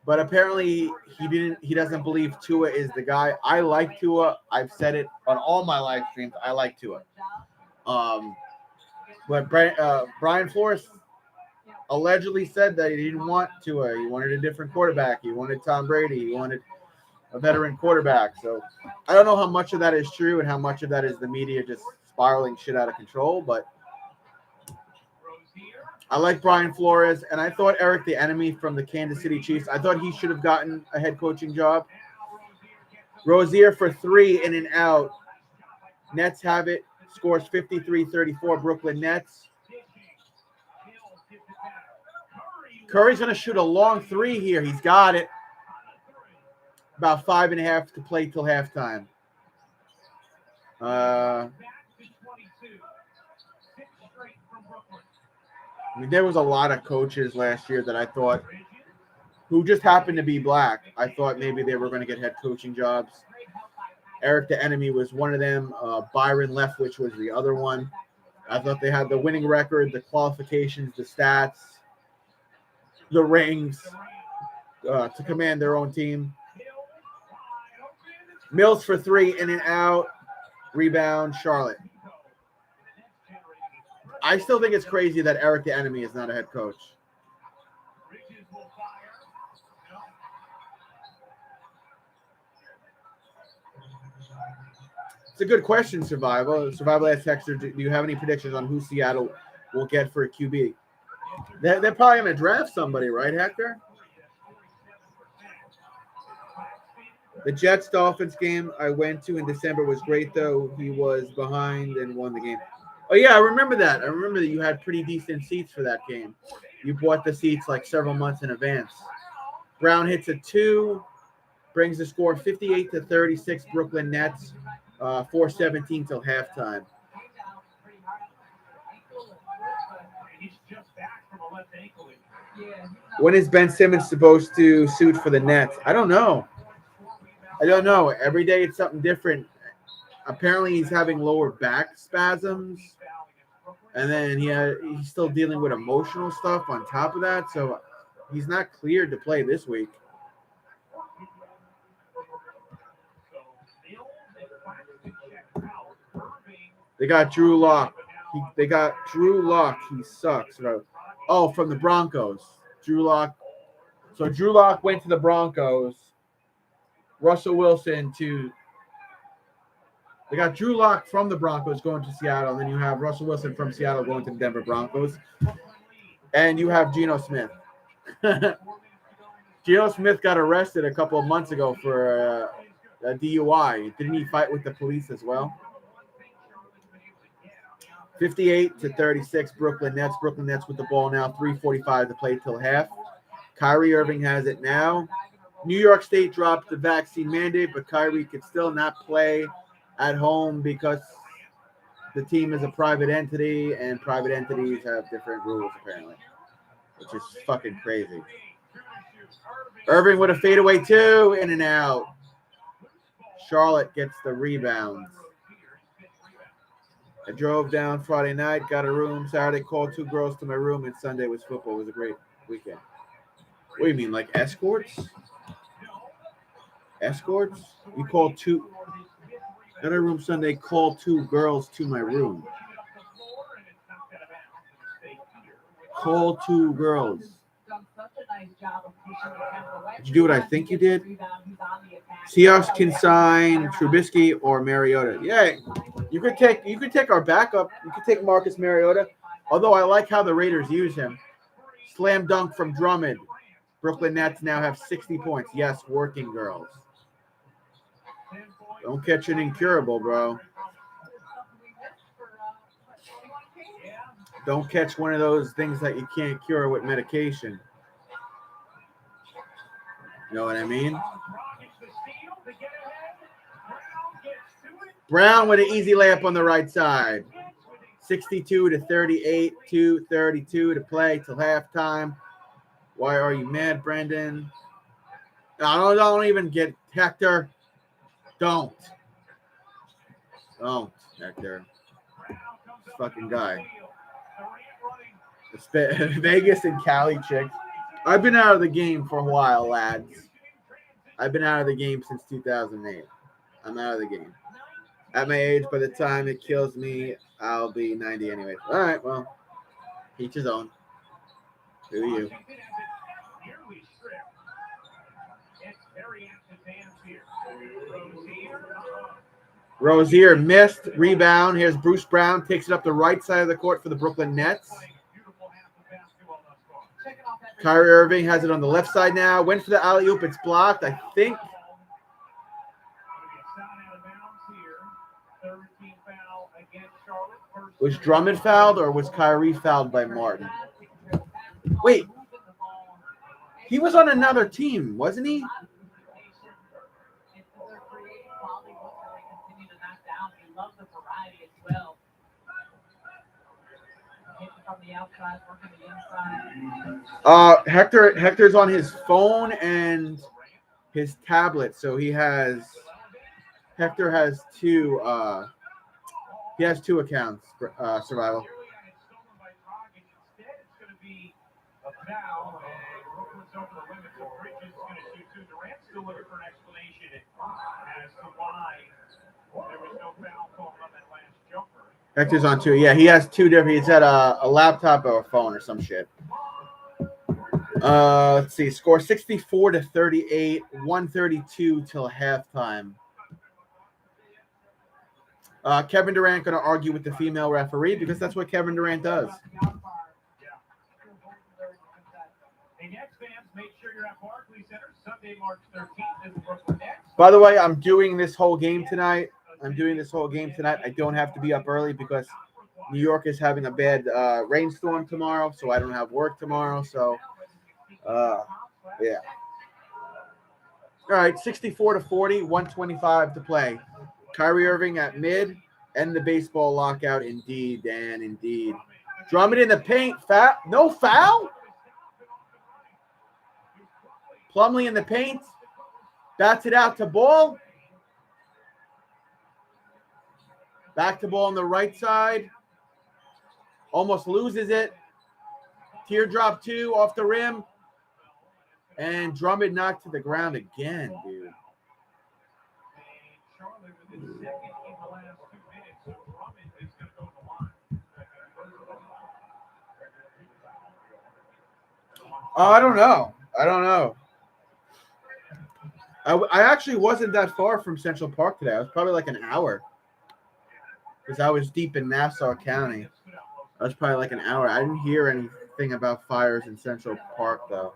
but apparently he doesn't believe Tua is the guy. I like Tua. I've said it on all my live streams. I like Tua. But Brian Flores, allegedly said that he didn't want Tua. He wanted a different quarterback. He wanted Tom Brady. He wanted a veteran quarterback. So I don't know how much of that is true and how much of that is the media just spiraling shit out of control. But I like Brian Flores, and I thought Eric the Enemy from the Kansas City Chiefs, I thought he should have gotten a head coaching job. Rozier for 3 in and out. Nets have it. Scores 53-34, Brooklyn Nets. Curry's going to shoot a long 3 here. He's got it. About 5.5 to play till halftime. I mean, there was a lot of coaches last year that I thought, who just happened to be black, I thought maybe they were going to get head coaching jobs. Eric the Enemy was one of them. Byron Leftwich was the other one. I thought they had the winning record, the qualifications, the stats, the rings to command their own team. Mills for 3 in and out. Rebound, Charlotte. I still think it's crazy that Eric the Enemy is not a head coach. It's a good question, Survival. Survival as Texter, do you have any predictions on who Seattle will get for a QB? They're probably going to draft somebody, right, Hector? The Jets-Dolphins game I went to in December was great, though. He was behind and won the game. Oh, yeah, I remember that. I remember that you had pretty decent seats for that game. You bought the seats like several months in advance. Brown hits a 2, brings the score 58-36, Brooklyn Nets, 4:17 till halftime. When is Ben Simmons supposed to suit for the Nets? I don't know. Every day it's something different. Apparently he's having lower back spasms. And then he's still dealing with emotional stuff on top of that. So he's not cleared to play this week. They got Drew Lock. He sucks. Oh, from the Broncos. Drew Lock. So Drew Lock went to the Broncos. Russell Wilson to. They got Drew Lock from the Broncos going to Seattle. And then you have Russell Wilson from Seattle going to the Denver Broncos. And you have Geno Smith. Geno Smith got arrested a couple of months ago for a DUI. Didn't he fight with the police as well? 58-36, Brooklyn Nets. Brooklyn Nets with the ball now. 3:45 to play till half. Kyrie Irving has it now. New York State dropped the vaccine mandate, but Kyrie could still not play at home because the team is a private entity, and private entities have different rules, apparently, which is fucking crazy. Irving with a fadeaway 2, in and out. Charlotte gets the rebounds. I drove down Friday night, got a room. Saturday, called 2 girls to my room, and Sunday was football. It was a great weekend. What do you mean, like escorts? Escorts? You called 2. Got a room Sunday, called 2 girls to my room. Call 2 girls. Did you do what I think you did? Seahawks can sign Trubisky or Mariota. Yeah, you could take our backup. You could take Marcus Mariota. Although I like how the Raiders use him. Slam dunk from Drummond. Brooklyn Nets now have 60 points. Yes, working girls. Don't catch an incurable, bro. Don't catch one of those things that you can't cure with medication. You know what I mean? Brown with an easy layup on the right side. 62-38, 2:32 to play till halftime. Why are you mad, Brandon? Don't even get Hector. Don't, Hector. This fucking guy. Vegas and Cali chicks. I've been out of the game for a while, lads. I've been out of the game since 2008. I'm out of the game. At my age, by the time it kills me, I'll be 90 anyway. All right, well, each his own. Do you? Nearly stripped. It's very active hands here. Rozier missed. Rebound. Here's Bruce Brown. Takes it up the right side of the court for the Brooklyn Nets. Kyrie Irving has it on the left side now. Went for the alley-oop. It's blocked, I think. Was Drummond fouled or was Kyrie fouled by Martin? Wait. He was on another team, wasn't he? Hector's on his phone and his tablet, so Hector has two accounts for Survival. Hector's on two. Yeah, he has two different. He's at a laptop or a phone or some shit. Let's see. Score 64-38, 132 till halftime. Kevin Durant going to argue with the female referee because that's what Kevin Durant does. By the way, I'm doing this whole game tonight. I don't have to be up early because New York is having a bad rainstorm tomorrow, so I don't have work tomorrow. So, yeah. All right, 64-40, 125 to play. Kyrie Irving at mid, and the baseball lockout. Indeed, Dan, indeed. Drummond in the paint. No foul? Plumlee in the paint. Bats it out to Ball. Back to Ball on the right side. Almost loses it. Teardrop 2 off the rim. And Drummond knocked to the ground again, dude. I don't know. I actually wasn't that far from Central Park today. I was probably like an hour. Because I was deep in Nassau County. I was probably like an hour. I didn't hear anything about fires in Central Park, though.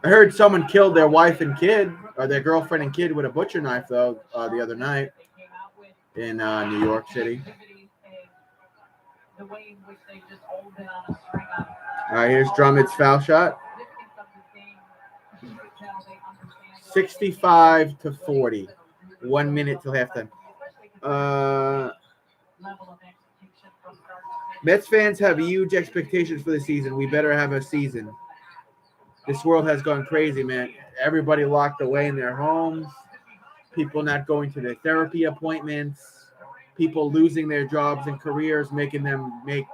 I heard someone killed their wife and kid, or their girlfriend and kid with a butcher knife, though, the other night in New York City. All right, here's Drummond's foul shot. 65-40. 1 minute till halftime. Mets fans have huge expectations for the season. We better have a season. This world has gone crazy, man. Everybody locked away in their homes. People not going to their therapy appointments. People losing their jobs and careers, making them make,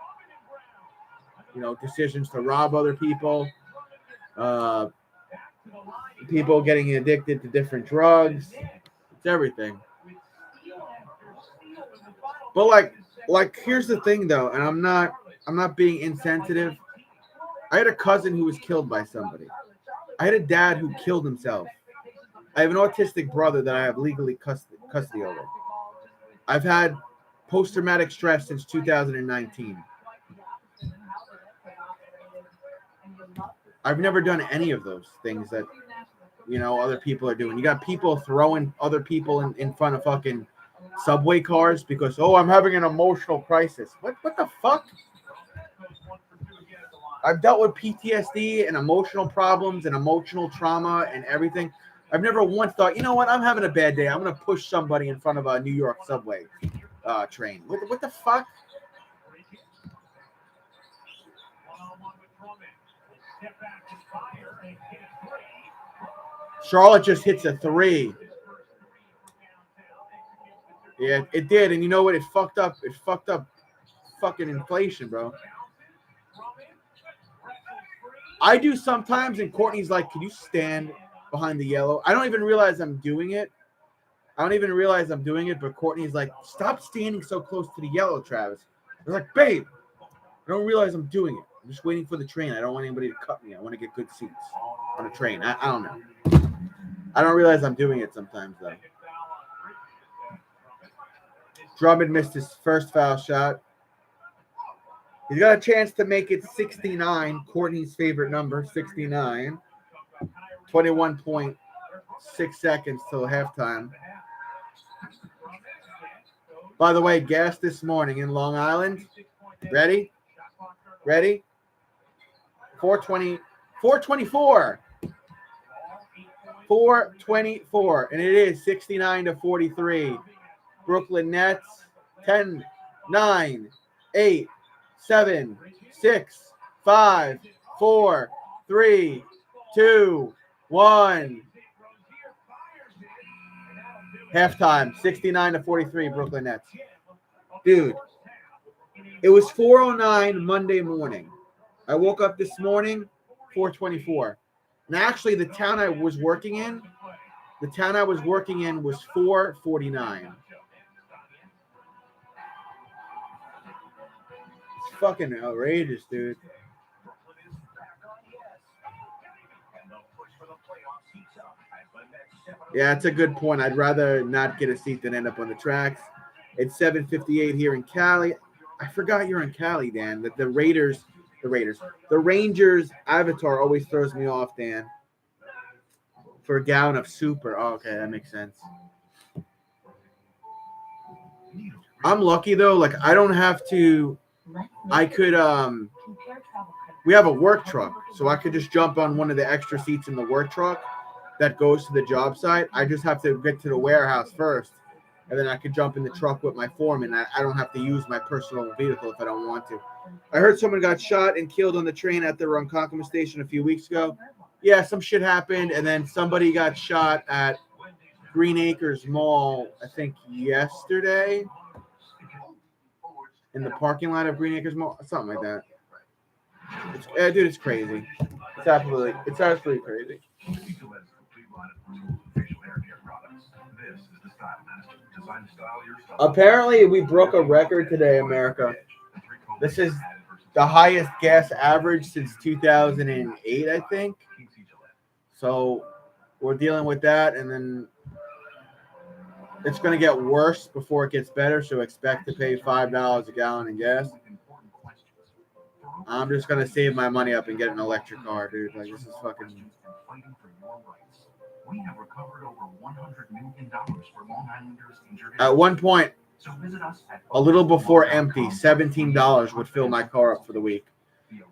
decisions to rob other people. People getting addicted to different drugs. It's everything. But like here's the thing though, and I'm not being insensitive. I had a cousin who was killed by somebody. I had a dad who killed himself. I have an autistic brother that I have legally custody over. I've had post-traumatic stress since 2019. I've never done any of those things that other people are doing. You got people throwing other people in front of fucking subway cars because, I'm having an emotional crisis. What the fuck? I've dealt with PTSD and emotional problems and emotional trauma and everything. I've never once thought, I'm having a bad day. I'm going to push somebody in front of a New York subway train. What the fuck? Charlotte just hits a 3. Yeah, it did. And you know what? It fucked up fucking inflation, bro. I do sometimes, and Courtney's like, can you stand behind the yellow? I don't even realize I'm doing it. But Courtney's like, stop standing so close to the yellow, Travis. I was like, babe, I don't realize I'm doing it. I'm just waiting for the train. I don't want anybody to cut me. I want to get good seats on a train. I don't know. I don't realize I'm doing it sometimes, though. Drummond missed his first foul shot. He's got a chance to make it 69, Courtney's favorite number, 69. 21.6 seconds till halftime. By the way, gas this morning in Long Island. Ready? 424. 424. And it is 69-43. Brooklyn Nets. 10, 9, 8, 7, 6, 5, 4, 3, 2, 1. Halftime, 69-43, Brooklyn Nets. Dude, it was 4:09 Monday morning. I woke up this morning, 4:24. And actually, the town I was working in was 4:49. It's fucking outrageous, dude. Yeah, that's a good point. I'd rather not get a seat than end up on the tracks. It's 7:58 here in Cali. I forgot you're in Cali, Dan. That the Rangers avatar always throws me off, Dan. For a gallon of super. Oh, okay, that makes sense. I'm lucky though. Like I don't have to. I could we have a work truck, so I could just jump on one of the extra seats in the work truck that goes to the job site. I just have to get to the warehouse first, and then I could jump in the truck with my foreman. I don't have to use my personal vehicle if I don't want to. I heard someone got shot and killed on the train at the Ronkonkoma station a few weeks ago. Yeah, some shit happened, and then somebody got shot at Green Acres Mall, I think yesterday, in the parking lot of Green Acres Mall, something like that. Dude, it's crazy. It's absolutely crazy. Apparently, we broke a record today, America. This is the highest gas average since 2008, I think. So we're dealing with that, and then it's going to get worse before it gets better. So expect to pay $5 a gallon in gas. I'm just going to save my money up and get an electric car, dude. Like, this is fucking... We have recovered over $100 million for Long Islanders injured. At one point, so visit us at a little before empty, $17 would fill my car up for the week.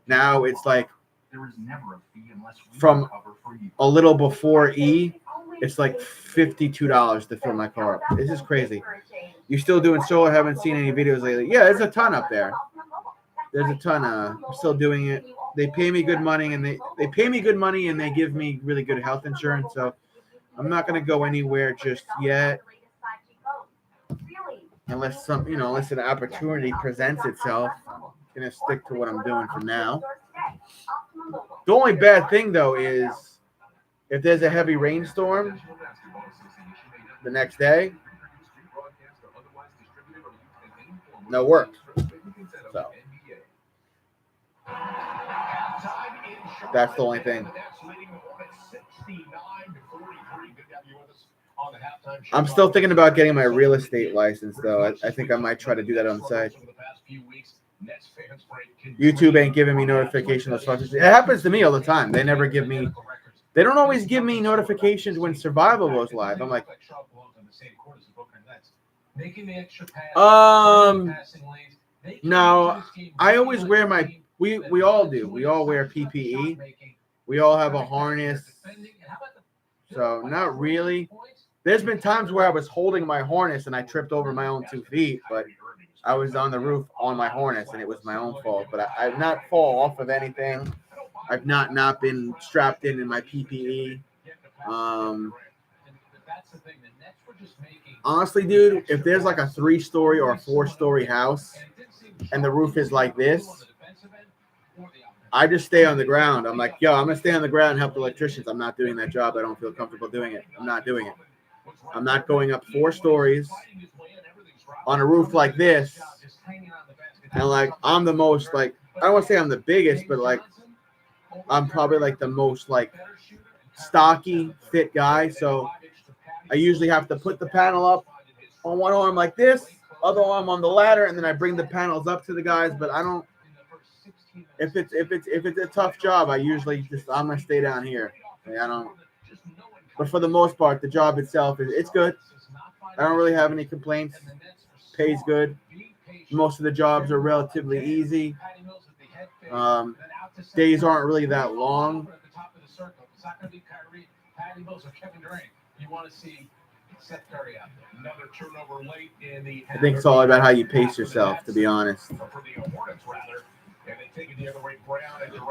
Now it's like there is never a fee unless we from cover for you. a little before E, it's like $52 to fill my car up. This is crazy. You still doing solar? Haven't seen any videos lately? Yeah, there's a ton up there. There's a ton. I'm still doing it. They pay me good money, and they pay me good money, and they give me really good health insurance. So I'm not gonna go anywhere just yet, unless unless an opportunity presents itself. I'm gonna stick to what I'm doing for now. The only bad thing though is if there's a heavy rainstorm the next day, no work. So that's the only thing. I'm still thinking about getting my real estate license, though. I think I might try to do that on the side. YouTube ain't giving me notifications. It happens to me all the time. They never give me. They don't always give me notifications when Survival goes live. I'm like, no. I always wear my. We all do. We all wear PPE. We all have a harness. So not really. There's been times where I was holding my harness and I tripped over my own 2 feet, but I was on the roof on my harness and it was my own fault. But I've not fall off of anything. I've not been strapped in my PPE. Honestly, dude, if there's like a 3-story or a 4-story house and the roof is like this, I just stay on the ground. I'm like, yo, I'm going to stay on the ground and help the electricians. I'm not doing that job. I don't feel comfortable doing it. I'm not doing it. I'm not going up 4 stories on a roof like this. And like, I'm the most like I don't want to say I'm the biggest, but like I'm probably like the most like stocky, fit guy. So I usually have to put the panel up on one arm like this, other arm on the ladder, and then I bring the panels up to the guys. But I don't. If it's a tough job, I'm gonna stay down here. I don't. But for the most part, the job itself it's good. I don't really have any complaints. Pays good. Most of the jobs are relatively easy. Days aren't really that long. I think it's all about how you pace yourself, to be honest.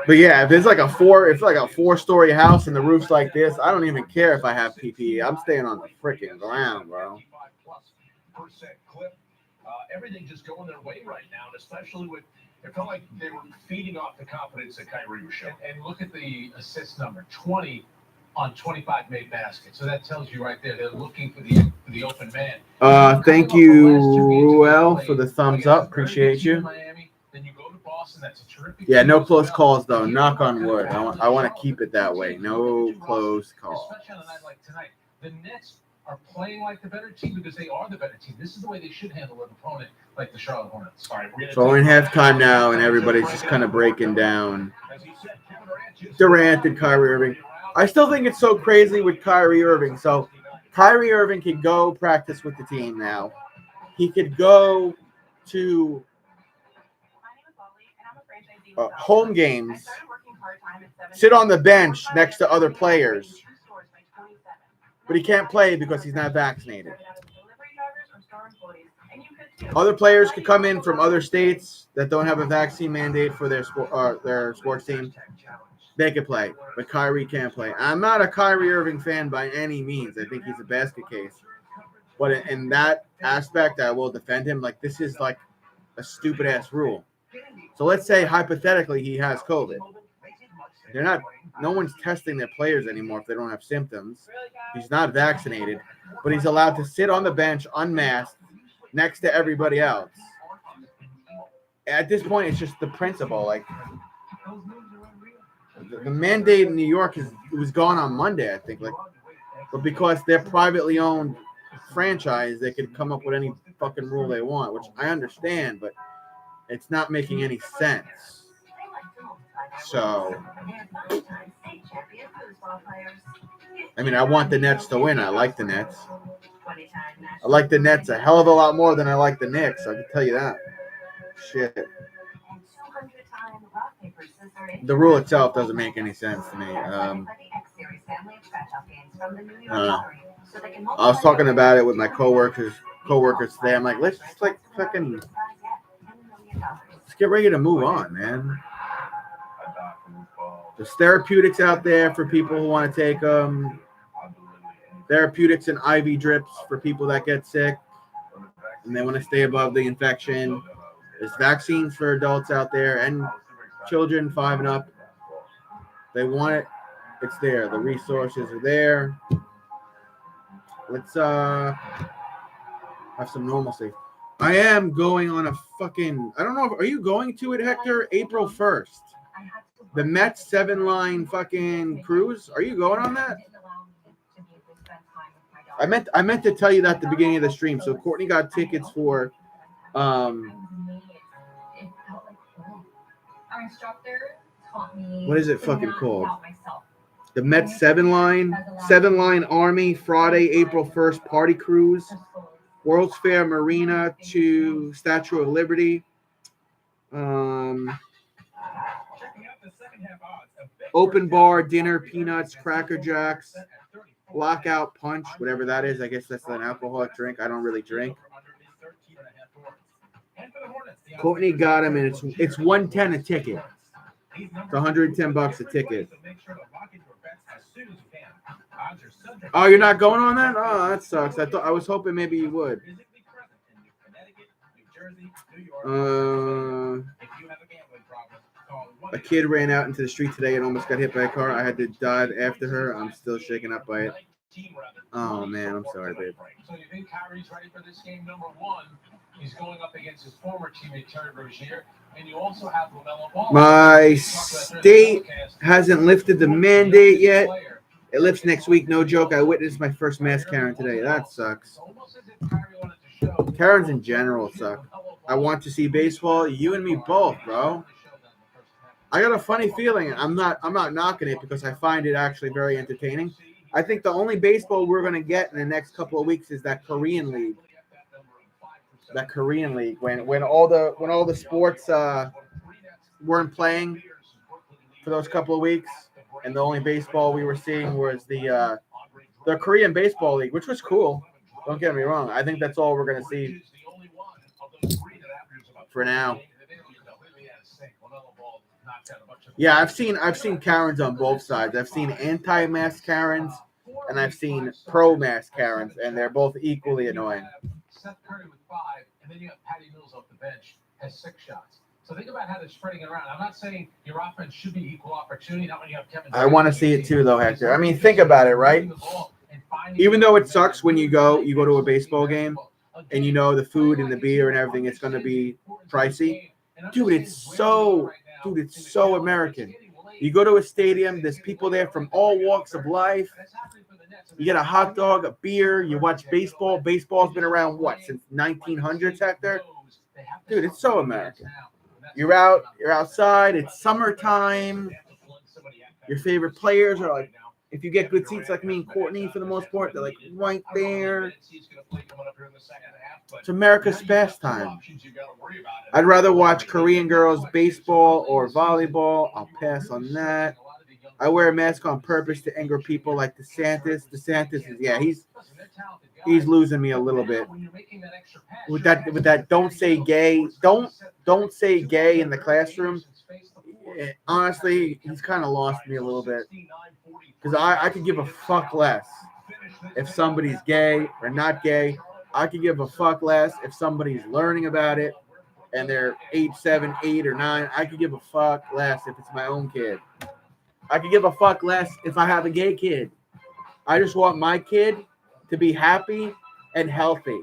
But yeah, if it's like a 4-story house and the roof's like this, I don't even care if I have PPE. I'm staying on the freaking ground, bro. Everything just going their way right now, and especially with it felt like they were feeding off the confidence that Kyrie was showing. And look at the assist number, 20 on 25 made baskets. So that tells you right there they're looking for the open man. Thank you, Ruel, for the thumbs up. Appreciate you. Then you go to Boston. That's a terrific. Yeah, no close calls though. Knock on wood. I want to keep it that way. No close calls. Especially on a night like tonight, the Nets are playing like the better team because they are the better team. This is the way they should handle an opponent like the Charlotte Hornets. So we're in halftime now, and everybody's just kind of breaking down Durant and Kyrie Irving. I still think it's so crazy with Kyrie Irving. So Kyrie Irving could go practice with the team now. He could go to home games, sit on the bench next to other players, but he can't play because he's not vaccinated. Other players could come in from other states that don't have a vaccine mandate for their sports team. They could play, but Kyrie can't play. I'm not a Kyrie Irving fan by any means. I think he's a basket case. But in that aspect, I will defend him. Like, this is like a stupid-ass rule. So let's say, hypothetically, he has COVID. No one's testing their players anymore if they don't have symptoms. He's not vaccinated, but he's allowed to sit on the bench unmasked next to everybody else. At this point, it's just the principle. Like, the mandate in New York was gone on Monday, I think. Like, but because they're privately owned franchise, they could come up with any fucking rule they want, which I understand, but it's not making any sense. So, I mean, I want the Nets to win. I like the Nets. I like the Nets a hell of a lot more than I like the Knicks. I can tell you that. Shit. The rule itself doesn't make any sense to me. I don't know. I was talking about it with my coworkers today. I'm like, let's get ready to move on, man. There's therapeutics out there for people who want to take therapeutics and IV drips for people that get sick and they want to stay above the infection. There's vaccines for adults out there and children 5 and up. They want it. It's there. The resources are there. Let's have some normalcy. I am going on a fucking, I don't know, are you going to it, Hector? April 1st. The Mets 7-line fucking cruise. Are you going on that? I meant to tell you that at the beginning of the stream. So Courtney got tickets for what is it fucking called? The Mets 7-line Army Friday, April 1st party cruise. World's Fair Marina to Statue of Liberty. Open bar, dinner, peanuts, Cracker Jacks, blackout punch, whatever that is. I guess that's an alcoholic drink. I don't really drink. Courtney got him, and it's $110 a ticket. It's $110 a ticket. Oh, you're not going on that? Oh, that sucks. I was hoping maybe you would. A kid ran out into the street today and almost got hit by a car. I had to dive after her. I'm still shaken up by it. team rather. Oh, man, I'm sorry, babe. So you think Kyrie's ready for this game? Number one, he's going up against his former teammate Terry Rozier, and you also have LaMelo Ball. My state hasn't lifted the mandate yet. It lifts next week, no joke. I witnessed my first mass Karen today. That sucks. Karens in general suck. I want to see baseball. You and me both, bro. I got a funny feeling. I'm not knocking it because I find it actually very entertaining. I think the only baseball we're gonna get in the next couple of weeks is that Korean league. That Korean league when all the sports weren't playing for those couple of weeks, and the only baseball we were seeing was the Korean baseball league, which was cool. Don't get me wrong. I think that's all we're gonna see for now. Yeah, I've seen Karens on both sides. I've seen anti-mask Karens and I've seen pro-mask Karens, and they're both equally annoying. Seth Curry with 5, and then you have Patty Mills off the bench has 6 shots. So think about how they're spreading it around. I'm not saying your offense should be equal opportunity, not when you have Kevin. I want to see it too, though, Hector. I mean, think about it, right? Even though it sucks when you go to a baseball game and you know the food and the beer and everything, it's going to be pricey. Dude, it's so American. You go to a stadium, there's people there from all walks of life. You get a hot dog, a beer, you watch baseball. Baseball's been around, since 1900s, Hector? Dude, it's so American. You're outside, it's summertime. Your favorite players are like, if you get good seats like me and Courtney for the most part, they're like right there. It's America's pastime. I'd rather watch Korean girls baseball or volleyball. I'll pass on that. I wear a mask on purpose to anger people like DeSantis. DeSantis is he's losing me a little bit. With that don't say gay. Don't say gay in the classroom. Honestly, he's kind of lost me a little bit. Because I could give a fuck less if somebody's gay or not gay. I could give a fuck less if somebody's learning about it and they're 8, 7, 8, or 9. I could give a fuck less if it's my own kid. I could give a fuck less if I have a gay kid. I just want my kid to be happy and healthy.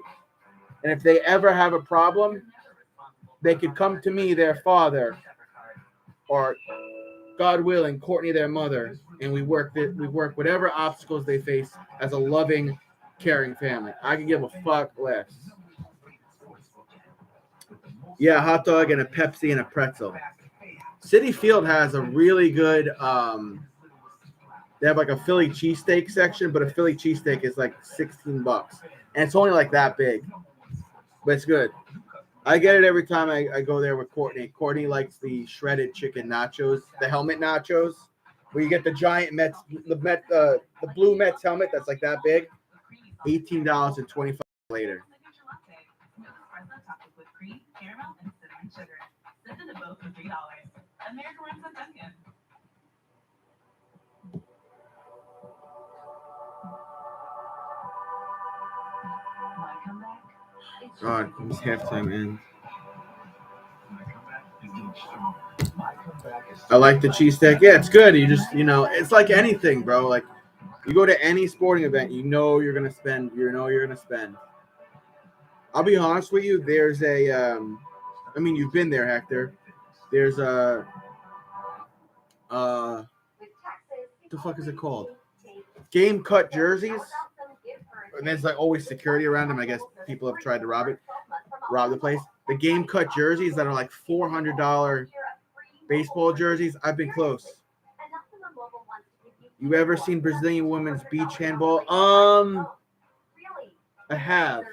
And if they ever have a problem, they could come to me, their father, or God willing, Courtney, their mother, and we work whatever obstacles they face as a loving, caring family. I can give a fuck less. Yeah, a hot dog and a Pepsi and a pretzel. City Field has a really good they have like a Philly cheesesteak section, but a Philly cheesesteak is like $16. And it's only like that big. But it's good. I get it every time I go there with Courtney. Courtney likes the shredded chicken nachos, the helmet nachos, where you get the giant Mets, the blue Mets helmet that's like that big. $18.25 later. God, it's halftime in. I like the cheesesteak. Yeah, it's good. You just, it's like anything, bro. Like, you go to any sporting event, you're gonna spend. I'll be honest with you. There's a, you've been there, Hector. There's a, what the fuck is it called? Game cut jerseys. And there's like always security around them. I guess people have tried to rob the place. The game cut jerseys that are like $400 baseball jerseys. I've been close. You ever seen Brazilian women's beach handball? I have.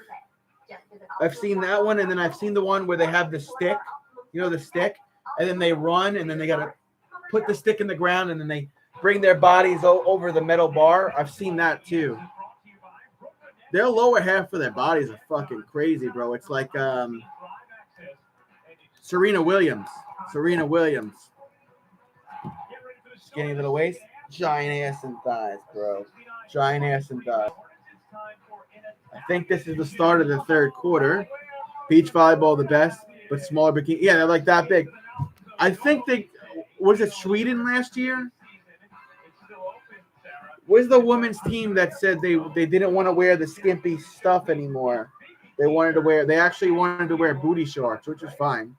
I've seen that one, and then I've seen the one where they have the stick. The stick, and then they run, and then they gotta put the stick in the ground, and then they bring their bodies over the metal bar. I've seen that too. Their lower half of their bodies are fucking crazy, bro. It's like Serena Williams. Skinny little waist, giant ass and thighs, bro. Giant ass and thighs. I think this is the start of the third quarter. Beach volleyball the best, but smaller bikini. Yeah, they're like that big. I think was it Sweden last year? Where's the women's team that said they didn't want to wear the skimpy stuff anymore? They actually wanted to wear booty shorts, which is fine.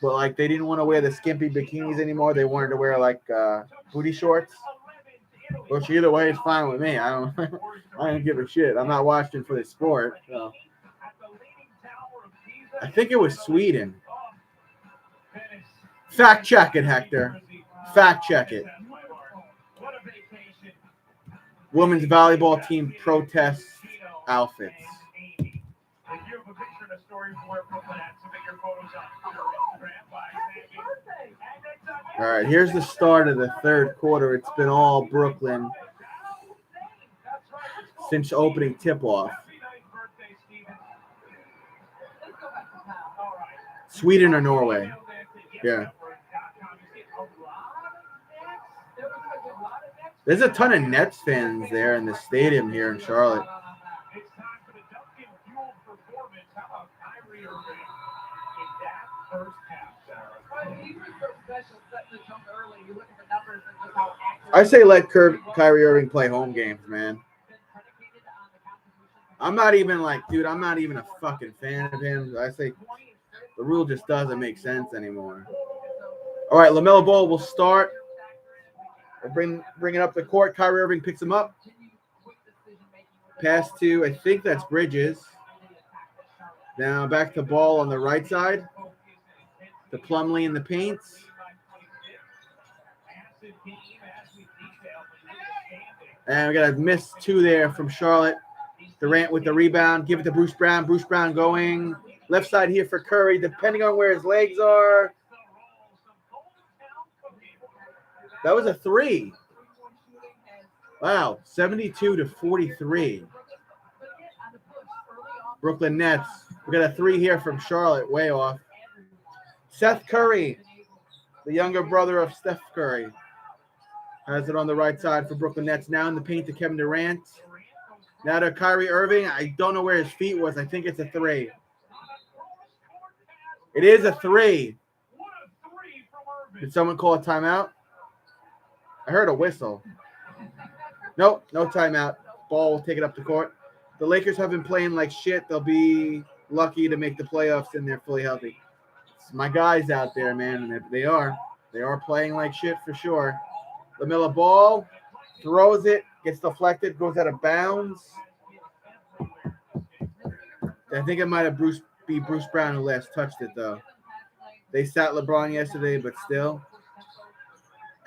But like they didn't want to wear the skimpy bikinis anymore. They wanted to wear like booty shorts. Which either way is fine with me. I don't give a shit. I'm not watching for the sport. So. I think it was Sweden. Fact check it, Hector. Fact check it. Women's volleyball team protest outfits. All right, here's the start of the third quarter. It's been all Brooklyn since opening tip-off. Sweden or Norway? Yeah. There's a ton of Nets fans there in the stadium here in Charlotte. I say let Kyrie Irving play home games, man. I'm not even a fucking fan of him. I say the rule just doesn't make sense anymore. All right, LaMelo Ball will start. We'll bring it up the court. Kyrie Irving picks him up. Pass to, I think that's Bridges. Now back to Ball on the right side. To Plumlee in the paint. And we got a miss two there from Charlotte. Durant with the rebound. Give it to Bruce Brown. Bruce Brown going left side here for Curry, depending on where his legs are. That was a three. Wow, 72-43. Brooklyn Nets. We got a three here from Charlotte, way off. Seth Curry, the younger brother of Steph Curry, has it on the right side for Brooklyn Nets. Now in the paint to Kevin Durant. Now to Kyrie Irving. I don't know where his feet was. I think it's a three. It is a three. Did someone call a timeout? I heard a whistle. Nope, no timeout. Ball will take it up the court. The Lakers have been playing like shit. They'll be lucky to make the playoffs and they're fully healthy. It's my guys out there, man. And they are playing like shit for sure. LaMelo Ball throws it, gets deflected, goes out of bounds. I think it might have be Bruce Brown who last touched it, though. They sat LeBron yesterday, but still.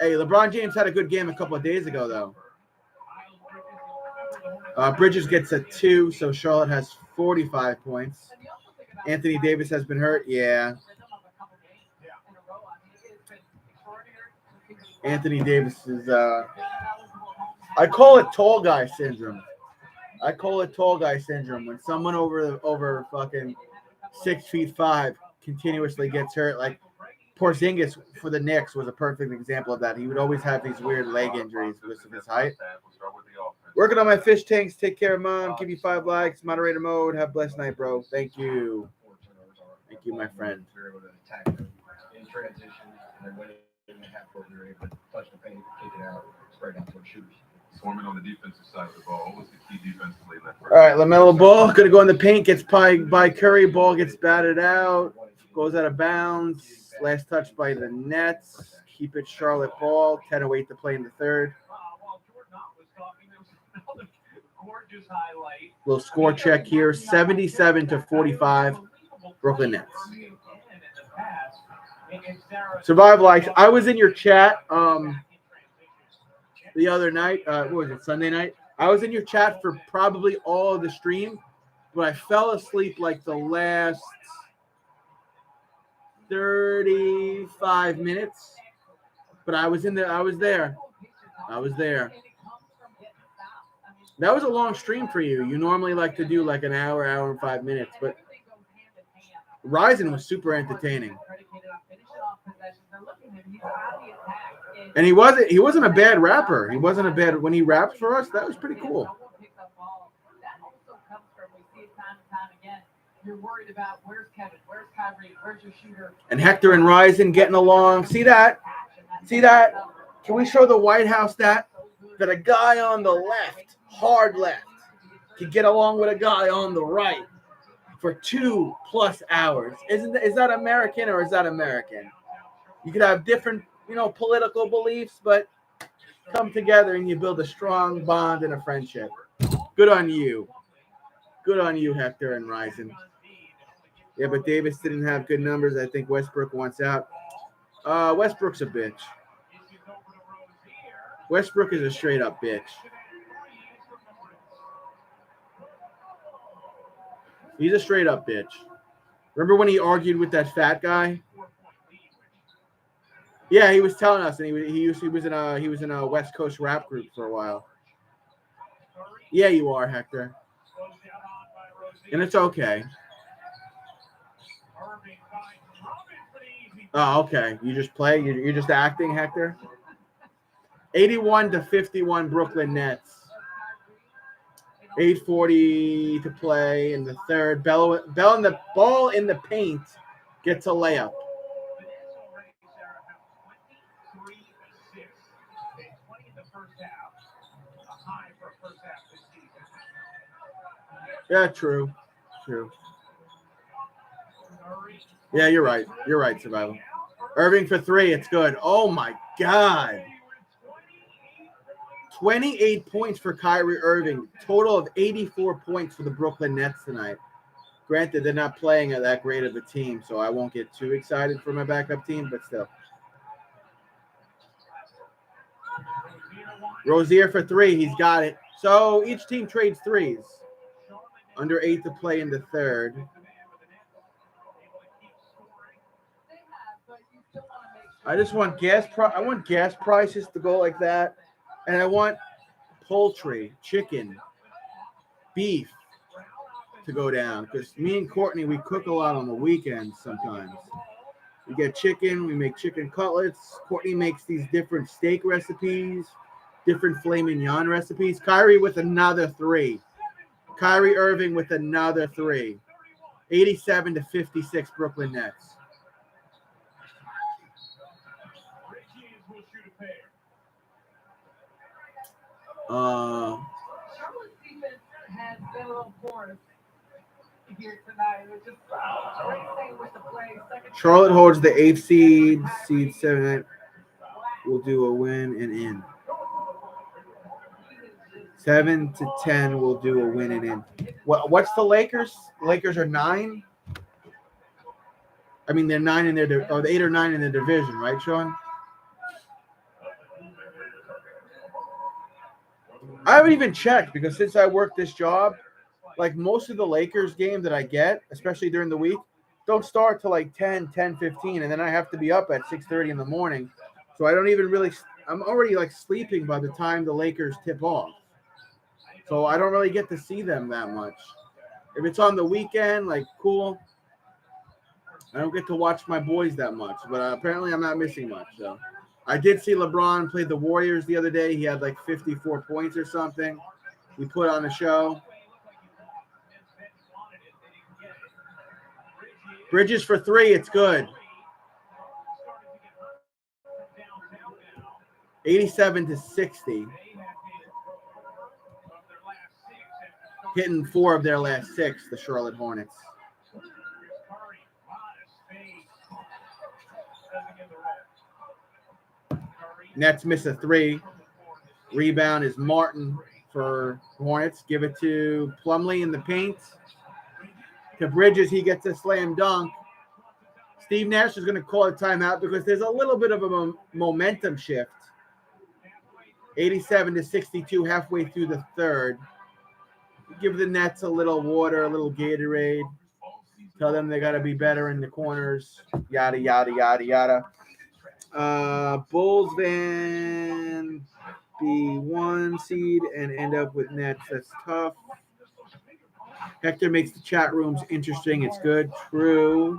Hey, LeBron James had a good game a couple of days ago, though. Bridges gets a 2, so Charlotte has 45 points. Anthony Davis has been hurt. Yeah. Anthony Davis is I call it tall guy syndrome. When someone over fucking 6'5" continuously gets hurt. Like Porzingis for the Knicks was a perfect example of that. He would always have these weird leg injuries because of his height. Working on my fish tanks. Take care, Mom. Give you 5 likes. Moderator mode. Have a blessed night, bro. Thank you. Thank you, my friend. In transition, and then in the half court, they're able to touch the paint, kick it out, spread out towards shooters. Swarming on the defensive side of the ball. What was the key defensively in that first? All right, LaMelo Ball going to go in the paint. Gets by Curry. Ball gets batted out. Goes out of bounds. Last touch by the Nets. Keep it Charlotte Ball. 10:08 to play in the third. Little score check here. 77-45. Brooklyn Nets. Survive Life. I was in your chat the other night. What was it, Sunday night? I was in your chat for probably all of the stream, but I fell asleep like the last 35 minutes. But I was there. I was there. That was a long stream for you. You normally like to do like an hour and 5 minutes, but Ryzen was super entertaining. And he wasn't a bad rapper. He wasn't a bad when he rapped for us. That was pretty cool. And Hector and Ryzen getting along. See that? Can we show the White House that? that a guy on the left, hard left, can get along with a guy on the right for 2+ hours. Is that American or is that American? You could have different, political beliefs, but come together and you build a strong bond and a friendship. Good on you. Good on you, Hector and Ryzen. Yeah, but Davis didn't have good numbers. I think Westbrook wants out. Westbrook's a bitch. Westbrook is a straight up bitch. He's a straight up bitch. Remember when he argued with that fat guy? Yeah, he was telling us, and he was in a West Coast rap group for a while. Yeah, you are, Hector, and it's okay. Oh, okay. You just play. You're just acting, Hector. 81-51 Brooklyn Nets. 8:40 to play in the third. Bell in the ball in the paint gets a layup. Yeah, true. Yeah, you're right. You're right, Survival. Irving for 3. It's good. Oh, my God. 28 points for Kyrie Irving. Total of 84 points for the Brooklyn Nets tonight. Granted, they're not playing at that great of a team, so I won't get too excited for my backup team, but still. Rozier for 3. He's got it. So each team trades threes. Under 8 to play in the third. I just want I want gas prices to go like that. And I want poultry, chicken, beef to go down. Because me and Courtney, we cook a lot on the weekends sometimes. We get chicken. We make chicken cutlets. Courtney makes these different steak recipes, different filet mignon recipes. Kyrie with another 3. Kyrie Irving with another 3. 87-56 Brooklyn Nets. Charlotte's defense has been a little poor here tonight. It's just great thing with the play. Charlotte holds the 8th seed 7. We'll do a win and in. 7-10 will do a win and in. What's the Lakers? Lakers are 9. I mean, they're 9 in their, or 8 or 9 in their division, right, Sean? I haven't even checked because since I work this job, like most of the Lakers games that I get, especially during the week, don't start till like 10:15, and then I have to be up at 6:30 in the morning. So I don't even really – I'm already like sleeping by the time the Lakers tip off. So I don't really get to see them that much. If it's on the weekend, like, cool. I don't get to watch my boys that much, but apparently I'm not missing much. So I did see LeBron play the Warriors the other day. He had like 54 points or something. We put on a show. Bridges for 3. It's good. 87-60. Hitting 4 of their last 6, the Charlotte Hornets. Nets miss a 3. Rebound is Martin for Hornets. Give it to Plumlee in the paint. To Bridges, he gets a slam dunk. Steve Nash is going to call a timeout because there's a little bit of a momentum shift. 87-62 halfway through the third. Give the Nets a little water, a little Gatorade. Tell them they got to be better in the corners. Yada, yada, yada, yada. Bulls van be 1 seed and end up with Nets. That's tough. Hector makes the chat rooms interesting. It's good. True.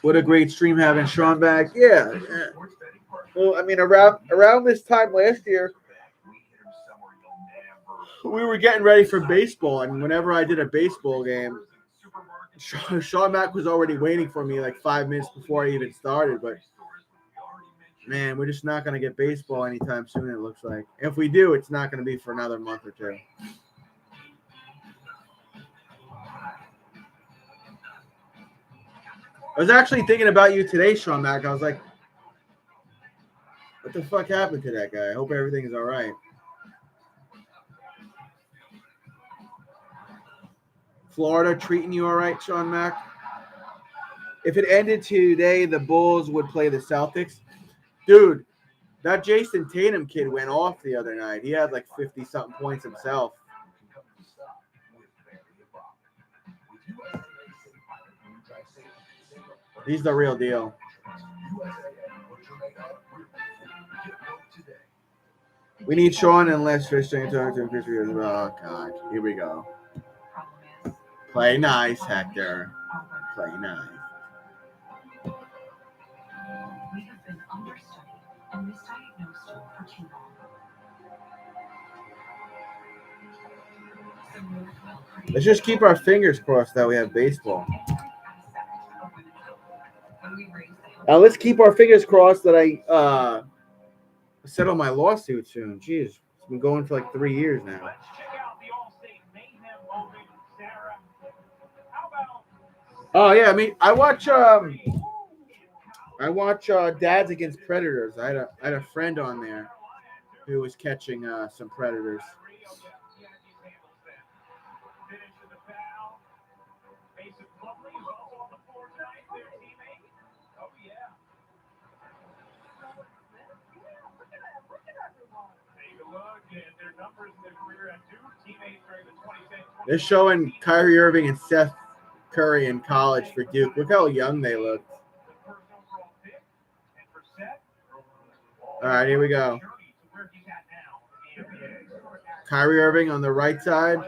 What a great stream having Sean back. Yeah. Well, I mean, around this time last year, we were getting ready for baseball, and whenever I did a baseball game, Sean Mack was already waiting for me like 5 minutes before I even started, but man, we're just not going to get baseball anytime soon, it looks like. If we do, it's not going to be for another month or two. I was actually thinking about you today, Sean Mack. I was like, what the fuck happened to that guy? I hope everything is all right. Florida treating you all right, Sean Mack? If it ended today, the Bulls would play the Celtics. Dude, that Jason Tatum kid went off the other night. He had like 50-something points himself. He's the real deal. We need Sean and Les Fishing to Chris. Oh, God. Here we go. Play nice, Hector. Play nice. We have been understudied and misdiagnosed for too long. Let's just keep our fingers crossed that we have baseball. Now let's keep our fingers crossed that I settle my lawsuit soon. Jeez, it's been going for like 3 years now. Let's check out the All-State Mayhem moment, Sarah. How about? Oh yeah, I mean, I watch Dads Against Predators. I had a friend on there who was catching some predators. They're showing Kyrie Irving and Seth Curry in college for Duke. Look how young they look. All right, here we go. Kyrie Irving on the right side.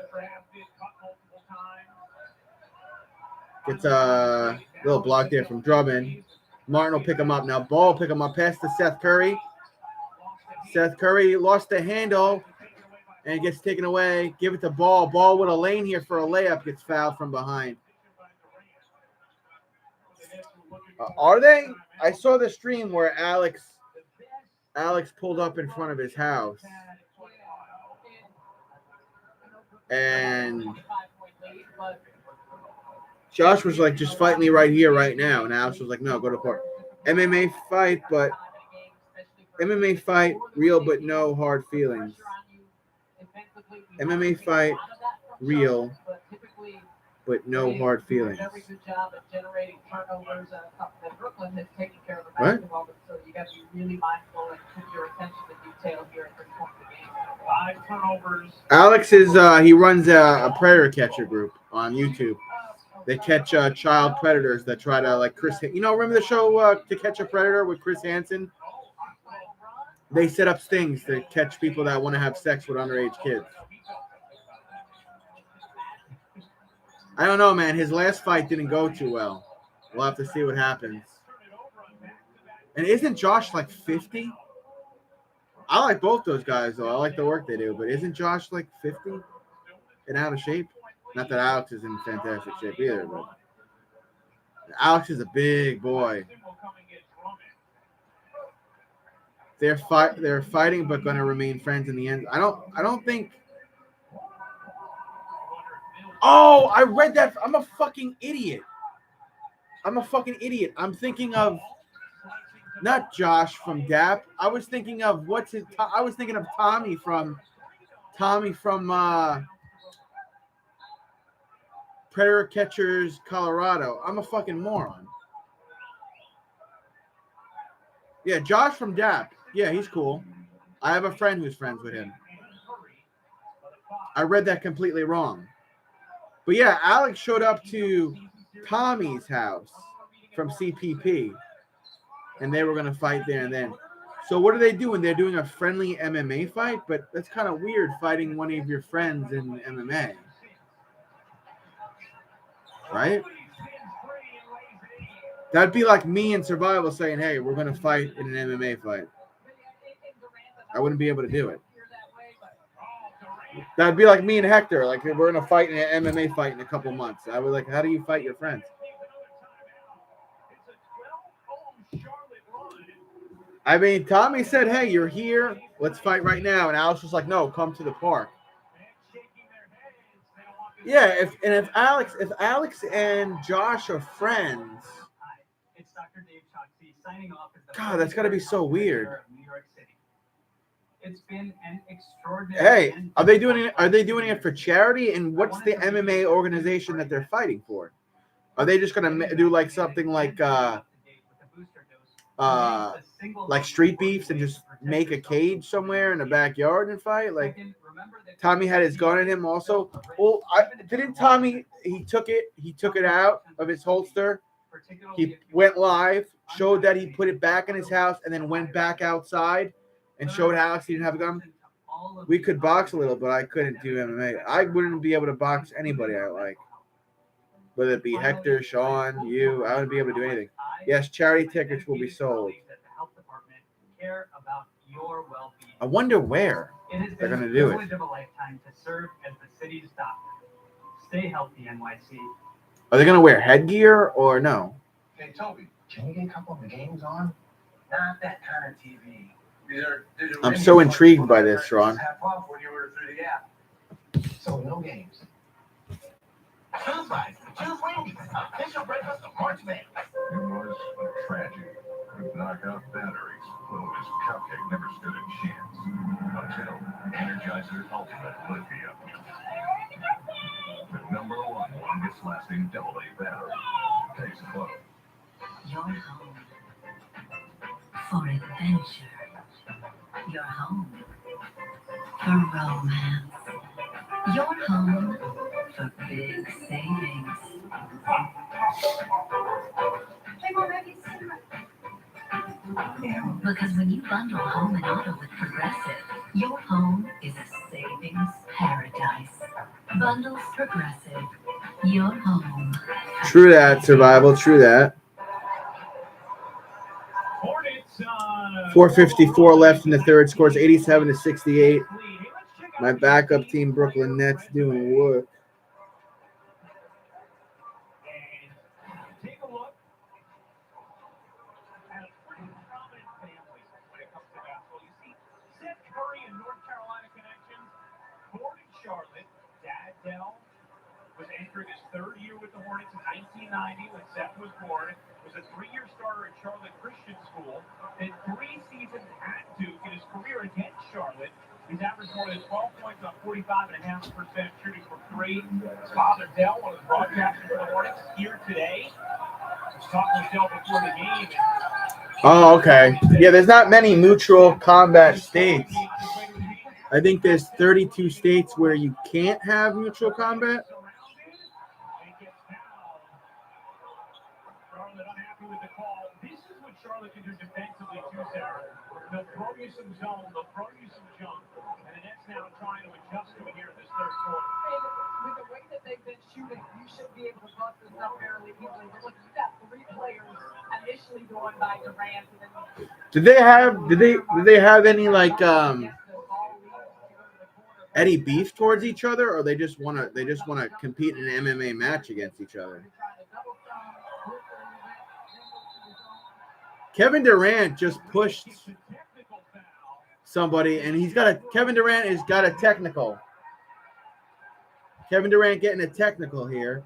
Gets a little block there from Drummond. Martin will pick him up. Now Ball will pick him up. Pass to Seth Curry. Seth Curry lost the handle and gets taken away. Give it to Ball. Ball with a lane here for a layup. Gets fouled from behind. Are they? I saw the stream where Alex pulled up in front of his house. And Josh was like, just fight me right here, right now. And Alex was like, no, go to court. MMA fight, real but no hard feelings. MMA fight, real, but no hard feelings. What? So you got to be really mindful and put your attention to detail here at this point of the game. 5 turnovers. Alex is he runs a predator catcher group on YouTube. They catch child predators that try to like Chris. You know, remember the show To Catch a Predator with Chris Hansen? They set up stings to catch people that want to have sex with underage kids. I don't know, man. His last fight didn't go too well. We'll have to see what happens. And isn't Josh like 50? I like both those guys, though. I like the work they do. But isn't Josh like 50 and out of shape? Not that Alex is in fantastic shape either, but Alex is a big boy. They're fighting, but going to remain friends in the end. I don't think. Oh, I read that. I'm a fucking idiot. I'm thinking of not Josh from DAP. I was thinking of Tommy from Predator Catchers, Colorado. I'm a fucking moron. Yeah, Josh from DAP. Yeah, he's cool. I have a friend who's friends with him. I read that completely wrong. But yeah, Alex showed up to Tommy's house from CPP, and they were going to fight there and then. So what are they doing? They're doing a friendly MMA fight, but that's kind of weird fighting one of your friends in MMA. Right? That'd be like me in Survival saying, hey, we're going to fight in an MMA fight. I wouldn't be able to do it. That'd be like me and Hector. Like we're in a fight in an MMA fight in a couple months. I was like, how do you fight your friends? I mean, Tommy said, hey, you're here. Let's fight right now. And Alex was like, no, come to the park. Yeah, if Alex and Josh are friends, It's Dr. Dave Choksi signing off as the God, that's gotta be so weird. of New York City. It's been an extraordinary. Hey, are they doing it for charity? And what's the MMA organization that they're fighting for? Are they just gonna do like something like street beefs and just make a cage somewhere in the backyard and fight? Like Tommy had his gun in him also. Well, didn't Tommy? He took it out of his holster. He went live, showed that he put it back in his house, and then went back outside and showed Alex he didn't have a gun. We could box a little, but I couldn't do MMA. I wouldn't be able to box anybody I like. Whether it be Hector, Sean, you, I wouldn't be able to do anything. Yes, charity tickets will be sold. I wonder where they're going to do it. Of a lifetime to serve as the city's doctor. Stay healthy, NYC. Are they going to wear headgear or no? Hey, Toby, can you get a couple of the games on? Not that kind of TV. I'm so intrigued by this, Ron. Half off when you order through the app. So no games. Choose Wendy's. Official breakfast of March Madness. It was a tragedy. With knockout batteries, Clovis Cupcake never stood a chance. Until Energizer Ultimate Lithium. The number one longest-lasting AA battery. Takes close. You're home for adventure. You're home for romance. You're home for big savings. Because when you bundle home and auto with Progressive, your home is a savings paradise. Bundles Progressive. Your home. True that, Survival. True that. 4:54 left in the third. Scores 87-68. My backup team, Brooklyn Nets, doing work. Take a look at a pretty prominent family when it comes to basketball. You see Seth Curry and North Carolina connections. Born in Charlotte, Dad Dell was entering his third year with the Hornets in 1990 when Seth was born. Was a 3-year starter at Charlotte Christian School. Then 3 seasons at Duke. In his career against Charlotte, he's averaged more than 12 points on 45.5% shooting from 3. His father, Dell, one of the broadcasters for the Hornets, here today. I was talking with Dell before the game. Oh, okay. Yeah, there's not many mutual combat states. I think there's 32 states where you can't have mutual combat. Charlotte unhappy with the call. This is what Charlotte can do defensively too, Sarah. They'll throw you some zone, they'll throw you some jump, and the Nets now trying to adjust to it here in this third quarter. With the way that they've been shooting, you should be able to bust this up fairly easily. But look, you got 3 players initially going by Durant, and then Did they have any like any beef towards each other, or they just wanna compete in an MMA match against each other? Kevin Durant just pushed somebody, and Kevin Durant has got a technical. Kevin Durant getting a technical here.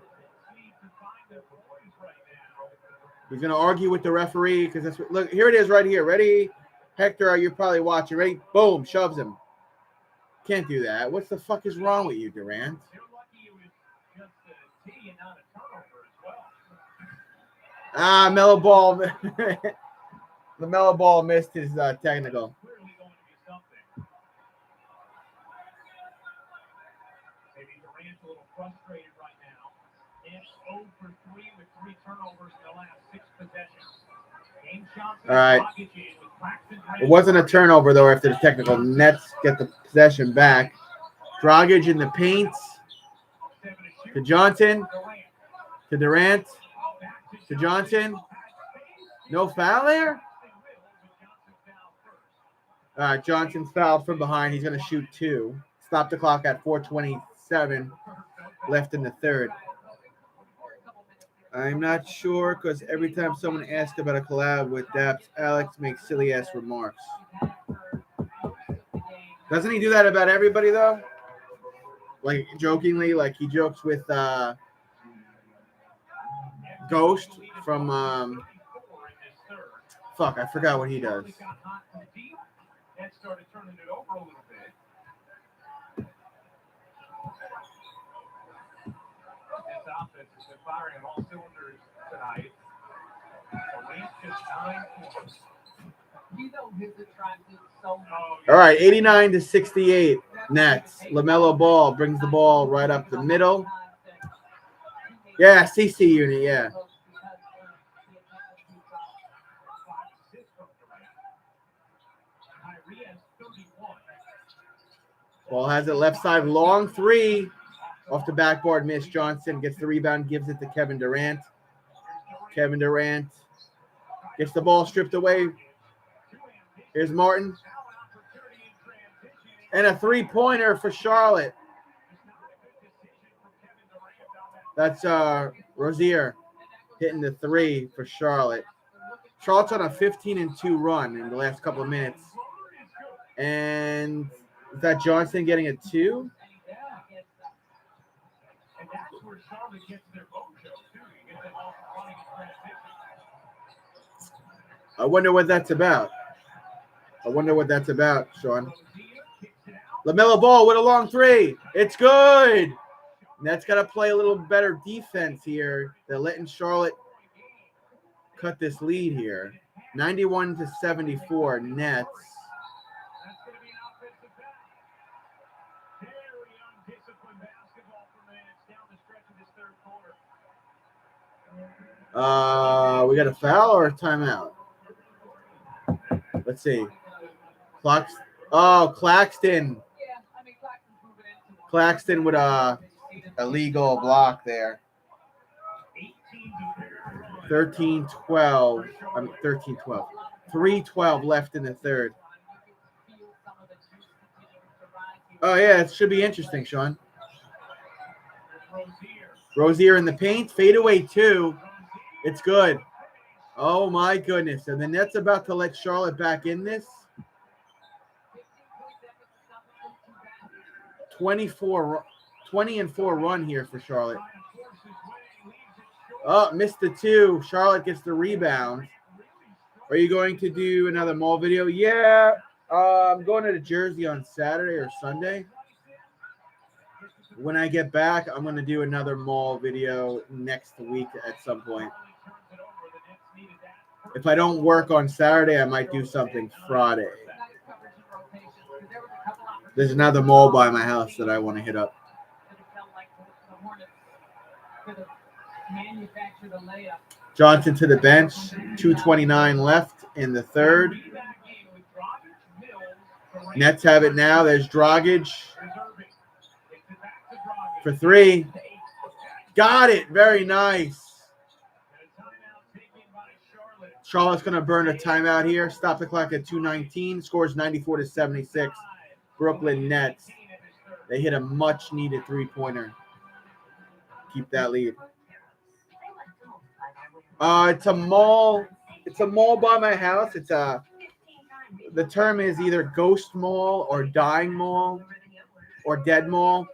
He's going to argue with the referee because that's what, look, here it is right here. Ready? Hector, you're probably watching. Ready? Boom, shoves him. Can't do that. What the fuck is wrong with you, Durant? Mellow ball. The mellow ball missed his technical. Maybe Durant's a little frustrated right now. Nets 0 for 3 with 3 turnovers in the last 6 possessions. Game shots. All right. It wasn't a turnover, though, after the technical. Nets get the possession back. Dragic in the paint. To Johnson. To Durant. To Johnson. No foul there? All right, Johnson's fouled from behind. He's going to shoot 2. Stop the clock at 4:27 left in the third. I'm not sure because every time someone asks about a collab with Daps, Alex makes silly ass remarks. Doesn't he do that about everybody though? Like jokingly, like he jokes with Ghost from fuck, I forgot what he does. That started turning it over a little bit. This offense has been firing on all cylinders tonight. The lead just 9 points. You know his attractive so much. All right, 89-68 Nets. LaMelo Ball brings the ball right up the middle. Yeah, CC unit, yeah. Ball has it left side, long three. Off the backboard, miss. Johnson gets the rebound, gives it to Kevin Durant. Kevin Durant gets the ball stripped away. Here's Martin. And a three-pointer for Charlotte. That's Rozier hitting the three for Charlotte. Charlotte's on a 15-2 run in the last couple of minutes. And is that Johnson getting a two? And that's where Charlotte gets their mojo, too. You get them off running in transition. I wonder what that's about. Sean. LaMelo Ball with a long three. It's good. Nets got to play a little better defense here. They're letting Charlotte cut this lead here. 91-74 Nets. We got a foul or a timeout? Let's see. Claxton. Claxton with a illegal block there. 13-12. 3:12 left in the third. Oh, yeah, it should be interesting, Sean. Rozier in the paint. Fadeaway two. It's good. Oh, my goodness. And the Nets about to let Charlotte back in this. 20-4 run here for Charlotte. Oh, missed the two. Charlotte gets the rebound. Are you going to do another mall video? Yeah. I'm going to Jersey on Saturday or Sunday. When I get back, I'm going to do another mall video next week at some point. If I don't work on Saturday, I might do something Friday. There's another mall by my house that I want to hit up. Johnson to the bench. 2:29 left in the third. Nets have it now. There's Dragic for three. Got it. Very nice. Charlotte's going to burn a timeout here. Stop the clock at 2:19. Scores 94-76. Brooklyn Nets. They hit a much-needed three-pointer. Keep that lead. It's a mall. It's a mall by my house. The term is either ghost mall or dying mall or dead mall.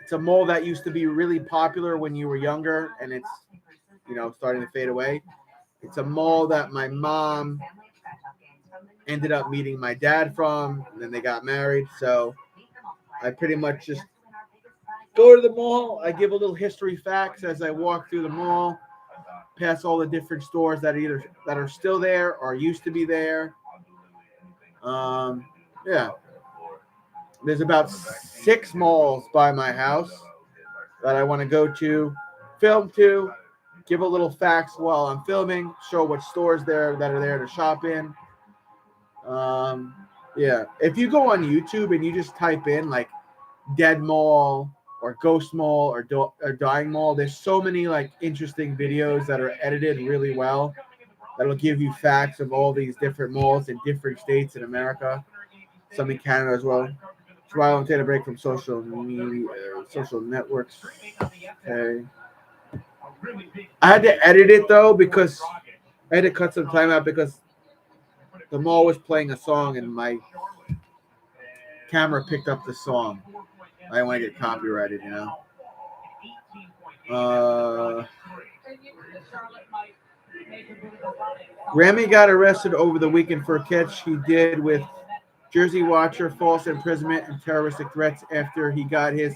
It's a mall that used to be really popular when you were younger, and it's, starting to fade away. It's a mall that my mom ended up meeting my dad from, and then they got married. So I pretty much just go to the mall. I give a little history facts as I walk through the mall, past all the different stores that are still there or used to be there. Yeah. There's about 6 malls by my house that I want to go to, film to, give a little facts while I'm filming, show what stores that are there to shop in. Yeah. If you go on YouTube and you just type in like dead mall or ghost mall or dying mall, there's so many like interesting videos that are edited really well that'll give you facts of all these different malls in different states in America, some in Canada as well. That's why I want to take a break from social media, social networks. Okay. I had to edit it though because I had to cut some time out because the mall was playing a song and my camera picked up the song. I didn't want to get copyrighted, you know. Remy got arrested over the weekend for a catch he did with Jersey Watcher, false imprisonment, and terroristic threats after he got his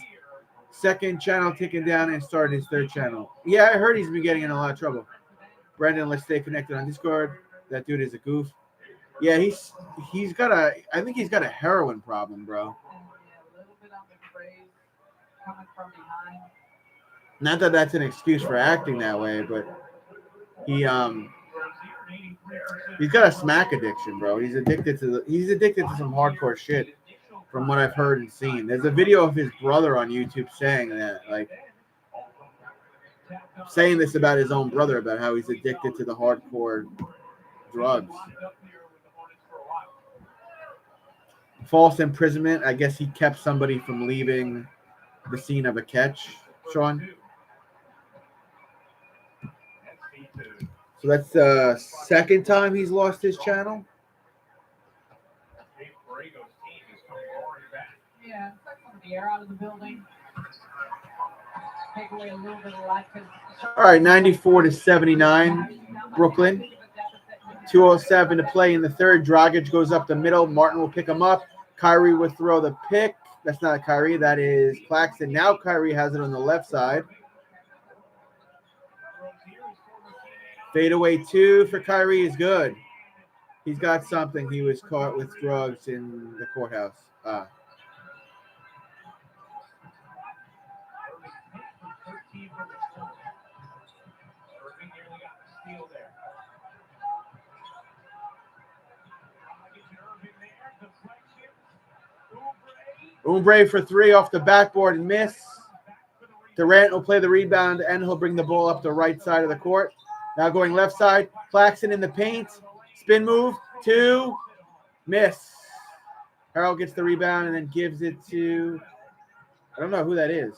second channel taken down and started his third channel. Yeah, I heard he's been getting in a lot of trouble. Brendan, let's stay connected on Discord. That dude is a goof. Yeah, he's got I think he's got a heroin problem, bro. Not that that's an excuse for acting that way, but he's got a smack addiction, bro. He's addicted to some hardcore shit from what I've heard and seen. There's a video of his brother on YouTube saying that, like saying this about his own brother, about how he's addicted to the hardcore drugs. False imprisonment. I guess he kept somebody from leaving the scene of a catch, Sean. So that's the second time he's lost his channel. Yeah, suck some of the air out of the building. Take away a little bit of life. All right, 94-79, Brooklyn. 2:07 to play in the third. Dragic goes up the middle. Martin will pick him up. Kyrie would throw the pick. That's not Kyrie. That is Claxton. Now Kyrie has it on the left side. Fadeaway 2 for Kyrie is good. He's got something. He was caught with drugs in the courthouse. Oubre for 3 off the backboard and miss. Durant will play the rebound and he'll bring the ball up the right side of the court. Now going left side. Claxton in the paint. Spin move. 2. Miss. Harold gets the rebound and then gives it to, I don't know who that is.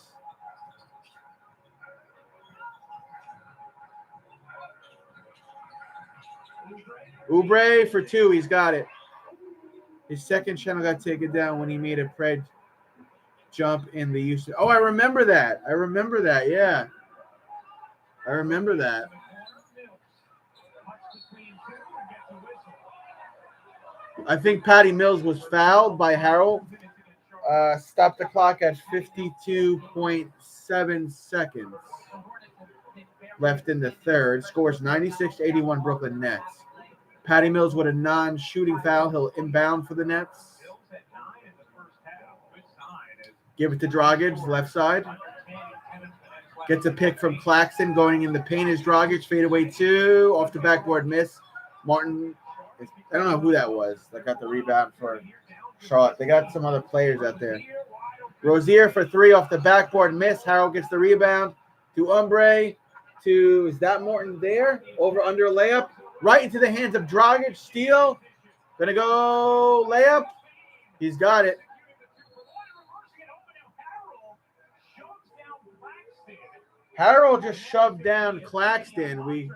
Oubre for 2. He's got it. His second channel got taken down when he made a pred jump in the use. Oh, I remember that. Yeah. I remember that. I think Patty Mills was fouled by Harold. Stop the clock at 52.7 seconds left in the third. Scores 96-81 Brooklyn Nets. Patty Mills with a non-shooting foul. He'll inbound for the Nets. Give it to Dragic, left side. Gets a pick from Claxton. Going in the paint is Dragic. Fadeaway 2. Off the backboard miss. Martin, I don't know who that was that got the rebound for Charlotte. They got some other players out there. Rozier for 3 off the backboard miss. Harold gets the rebound to Oubre. Is that Morton there? Over under layup. Right into the hands of Dragic. Steal. Gonna go layup. He's got it. Harold just shoved down Claxton. We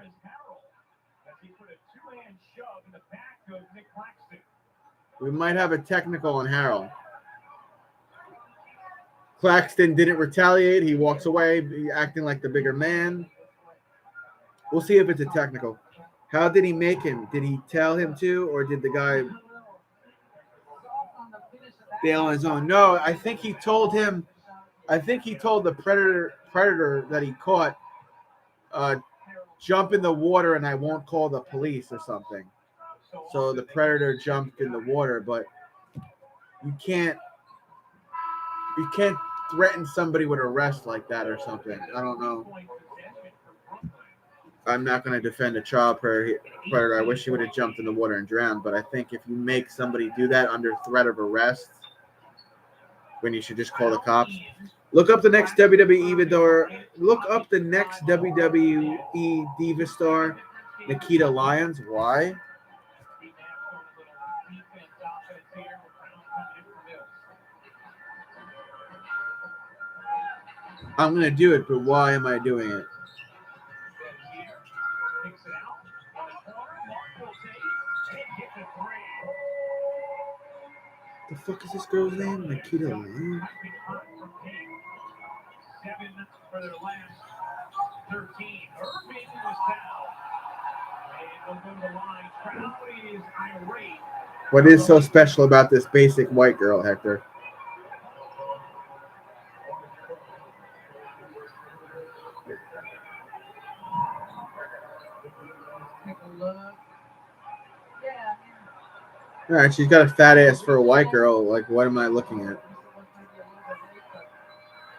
might have a technical on Harold. Claxton didn't retaliate. He walks away, acting like the bigger man. We'll see if it's a technical. How did he make him? Did he tell him to, or did the guy bail on his own? No, I think he told him. I think he told the predator that he caught, jump in the water and I won't call the police or something. So the predator jumped in the water, but you can't threaten somebody with arrest like that or something. I don't know. I'm not going to defend a child predator. I wish he would have jumped in the water and drowned, but I think if you make somebody do that under threat of arrest, then you should just call the cops. Look up the next WWE Diva star, Nikita Lyons. Why? I'm going to do it, but why am I doing it? Kicks it out. In the corner, Mark will take and hit the three. The fuck is this girl's name? Nikita Lyon? 7 for their last 13. Irving was fouled. And will go to the line. Crowd is irate. What is so special about this basic white girl, Hector? Take a look. Yeah. All right, she's got a fat ass for a white girl. Like, what am I looking at?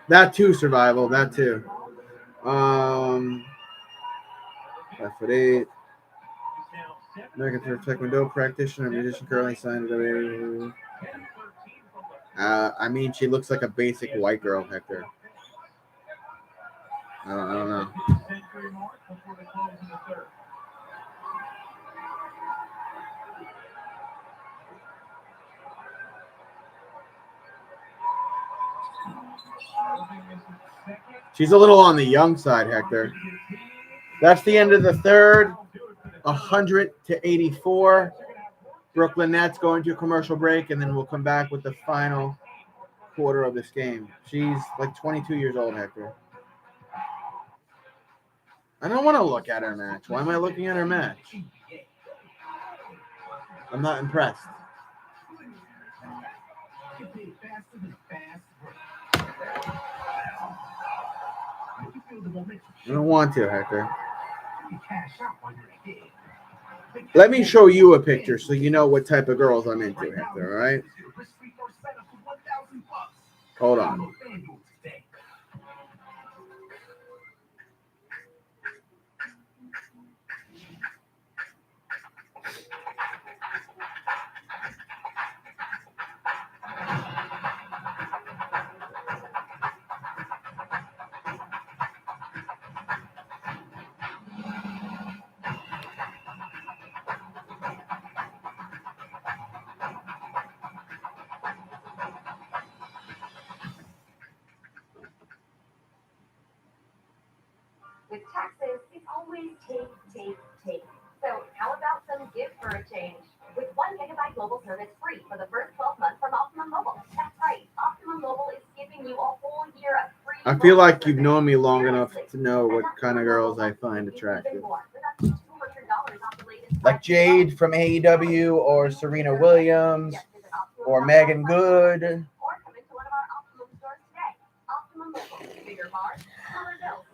That too, survival. That too. 5'8". American Taekwondo practitioner, musician, currently signed to I mean, she looks like a basic white girl, Hector. I don't know. She's a little on the young side, Hector. That's the end of the third. 100-84. Brooklyn Nets going to a commercial break, and then we'll come back with the final quarter of this game. She's like 22 years old, Hector. I don't want to look at her match. Why am I looking at her match? I'm not impressed. I don't want to, Hector. Let me show you a picture so you know what type of girls I'm into, Hector, all right? Hold on. With taxes, it's always take. So how about some give for a change? With 1 gigabyte mobile service free for the first 12 months from Optimum Mobile. That's right. Optimum Mobile is giving you a whole year of free. I feel like you've known me long enough to know what kind of girls I find attractive. Like Jade from AEW or Serena Williams or Megan Good. Or come into one of our Optimum stores today. Optimum Mobile. Bigger bars, smaller bills.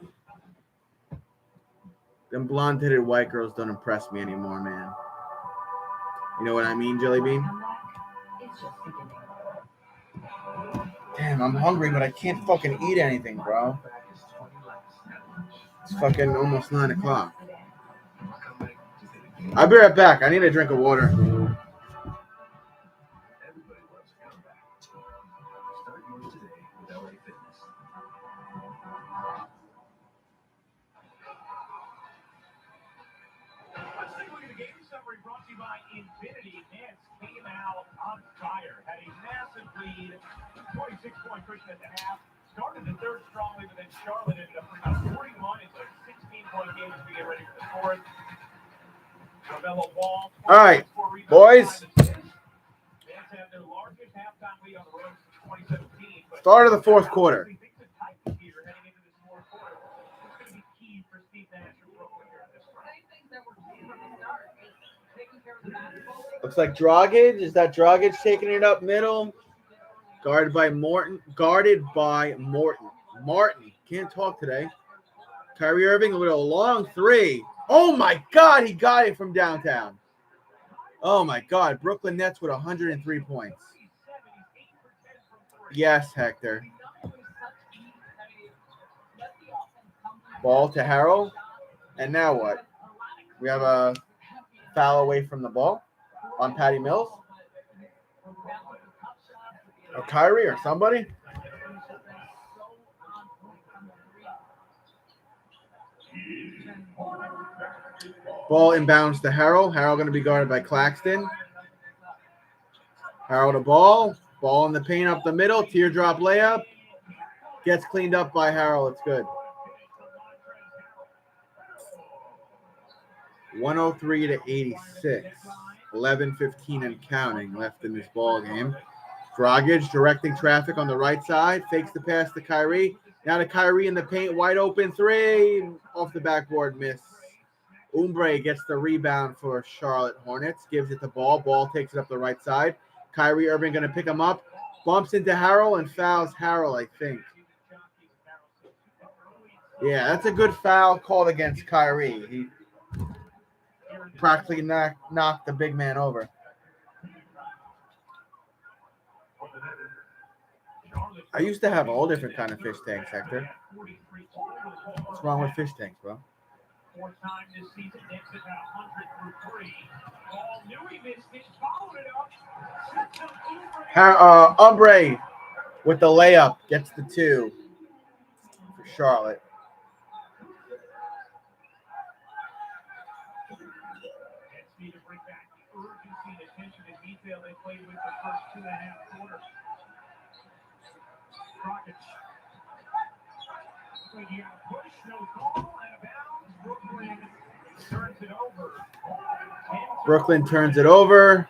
Them blonde-headed white girls don't impress me anymore, man. You know what I mean, Jelly Bean? Damn, I'm hungry, but I can't fucking eat anything, bro. It's fucking almost 9 o'clock. I'll be right back. I need a drink of water. Brought to you by Infinity. Nets came out on fire, had a massive lead, 26-point cushion at the half. Started the third strongly, but then Charlotte ended up with about 41. It's a 16-point game as we get ready for the fourth. All right, boys. Start of the fourth quarter. Looks like Dragic. Is that Dragic taking it up middle? Guarded by Morton. Martin. Can't talk today. Kyrie Irving with a long three. Oh, my God. He got it from downtown. Oh, my God. Brooklyn Nets with 103 points. Yes, Hector. Ball to Harrell. And now what? We have a foul away from the ball on Patty Mills. Or Kyrie or somebody. Ball inbounds to Harrell. Harrell going to be guarded by Claxton. Harrell to ball. Ball in the paint up the middle. Teardrop layup. Gets cleaned up by Harrell. It's good. 103 to 86. 11:15 and counting left in this ball game. Dragic directing traffic on the right side. Fakes the pass to Kyrie. Now to Kyrie in the paint. Wide open three. Off the backboard miss. Oubre gets the rebound for Charlotte Hornets. Gives it the ball. Ball takes it up the right side. Kyrie Irving going to pick him up. Bumps into Harrell and fouls Harrell, I think. Yeah, that's a good foul called against Kyrie. He practically knocked the big man over. I used to have all different kind of fish tanks, Hector. What's wrong with fish tanks, bro? Oubre with the layup gets the 2 for Charlotte. Brooklyn turns it over.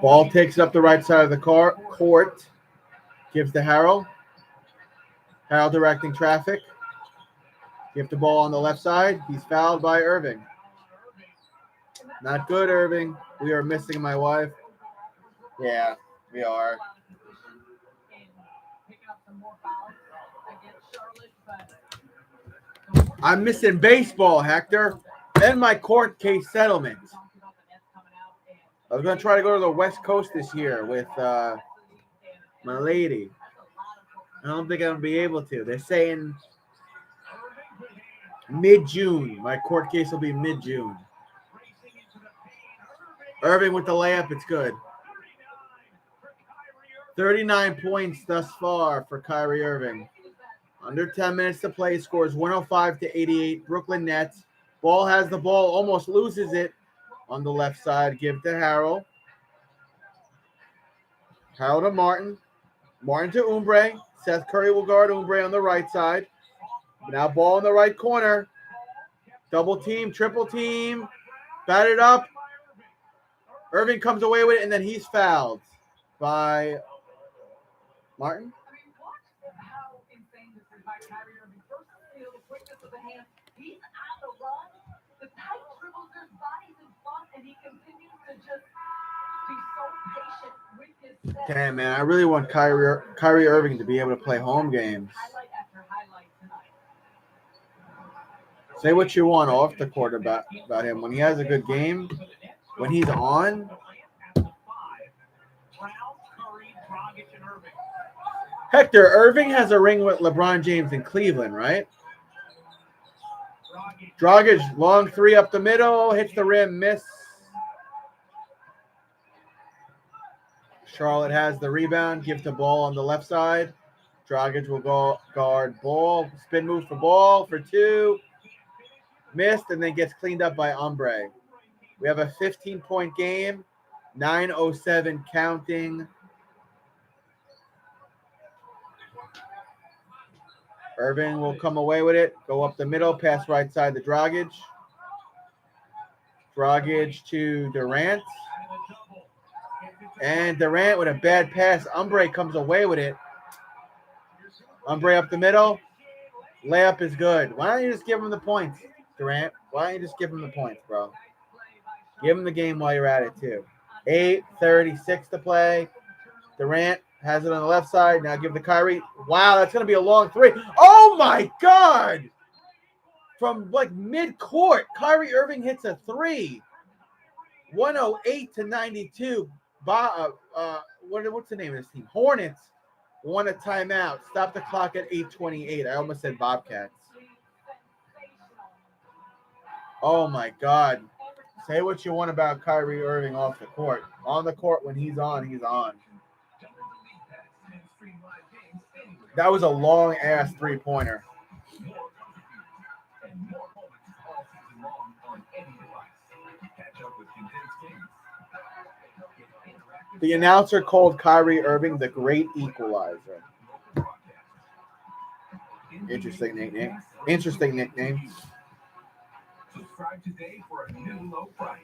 Ball takes it up the right side of the court. Gives to Harrell. Harrell directing traffic. Give the ball on the left side. He's fouled by Irving. Not good, Irving. We are missing my wife. Yeah, we are. I'm missing baseball, Hector, and my court case settlement. I was going to try to go to the West Coast this year with my lady. I don't think I'm going to be able to. They're saying mid-June. My court case will be mid-June. Irving with the layup. It's good. 39 points thus far for Kyrie Irving. Under 10 minutes to play. Scores 105 to 88. Brooklyn Nets. Ball has the ball. Almost loses it on the left side. Give to Harrell. Harrell to Martin. Martin to Oubre. Seth Curry will guard Oubre on the right side. Now ball in the right corner. Double team, triple team. Batted up. Irving comes away with it, and then he's fouled by Martin. How insane this is by Kyrie Irving. First steal, the quickness of the hand. He's on the run. The tight dribbles, there's bodies in front, and he continues to just be so patient with his set. Damn, man, I really want Kyrie Irving to be able to play home games. Highlight after highlight tonight. Say what you want off the court about him. When he has a good game, when he's on. Hector, Irving has a ring with LeBron James in Cleveland, right? Dragic, long three up the middle, hits the rim, miss. Charlotte has the rebound, give the ball on the left side. Dragic will go guard ball, spin move for ball for 2. Missed, and then gets cleaned up by Oubre. We have a 15-point game, 9:07 counting. Irving will come away with it, go up the middle, pass right side to Dragic. Dragic to Durant. And Durant with a bad pass. Oubre comes away with it. Oubre up the middle. Layup is good. Why don't you just give him the points, Durant? Why don't you just give him the points, bro? Give him the game while you're at it, too. 8:36 to play. Durant has it on the left side. Now give the Kyrie. Wow, that's going to be a long three. Oh, my God. From, like, mid-court, Kyrie Irving hits a 3. 108 to 92. What's the name of this team? Hornets won a timeout. Stop the clock at 8:28. I almost said Bobcats. Oh, my God. Say what you want about Kyrie Irving off the court. On the court, when he's on, he's on. That was a long-ass three-pointer. The announcer called Kyrie Irving the great equalizer. Interesting nickname. Interesting nickname. Subscribe today for a new low price.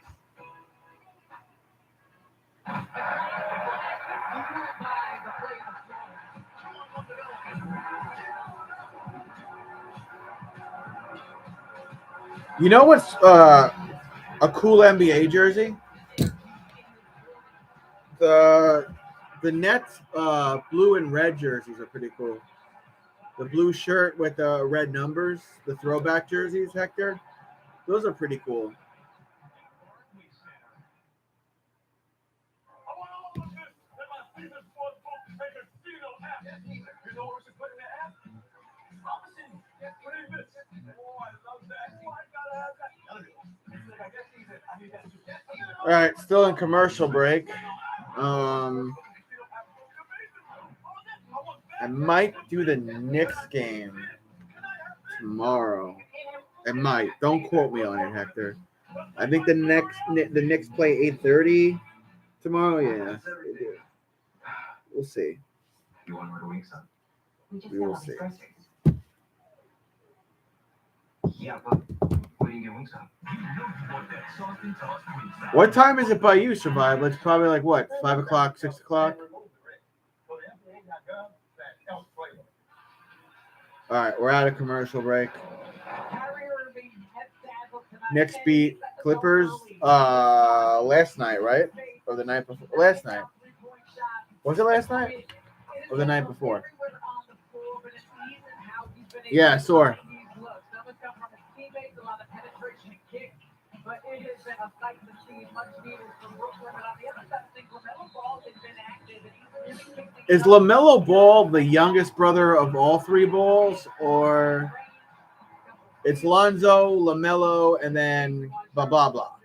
You know what's a cool NBA jersey? The Nets blue and red jerseys are pretty cool. The blue shirt with the red numbers, the throwback jerseys, Hector. Those are pretty cool. All right, still in commercial break. I might do the Knicks game tomorrow. I might. Don't quote me on it, Hector. I think the Knicks play 8:30 tomorrow. Yeah, they do. We'll see. You want to order wings, son? We will see. Yeah, but where do you get wings on? What time is it by you, Survival? It's probably like what, 5 o'clock, 6 o'clock? All right, we're out of commercial break. Next beat Clippers last night, right? Or the night before? Last night. Was it last night? Or the night before? Yeah, I saw her. But it has been a sight to see, much needed from Brooklyn. But on the other side, I think LaMelo Ball has been active, and he's really Is LaMelo Ball the youngest brother of all three Balls, or it's Lonzo, LaMelo, and then blah blah blah,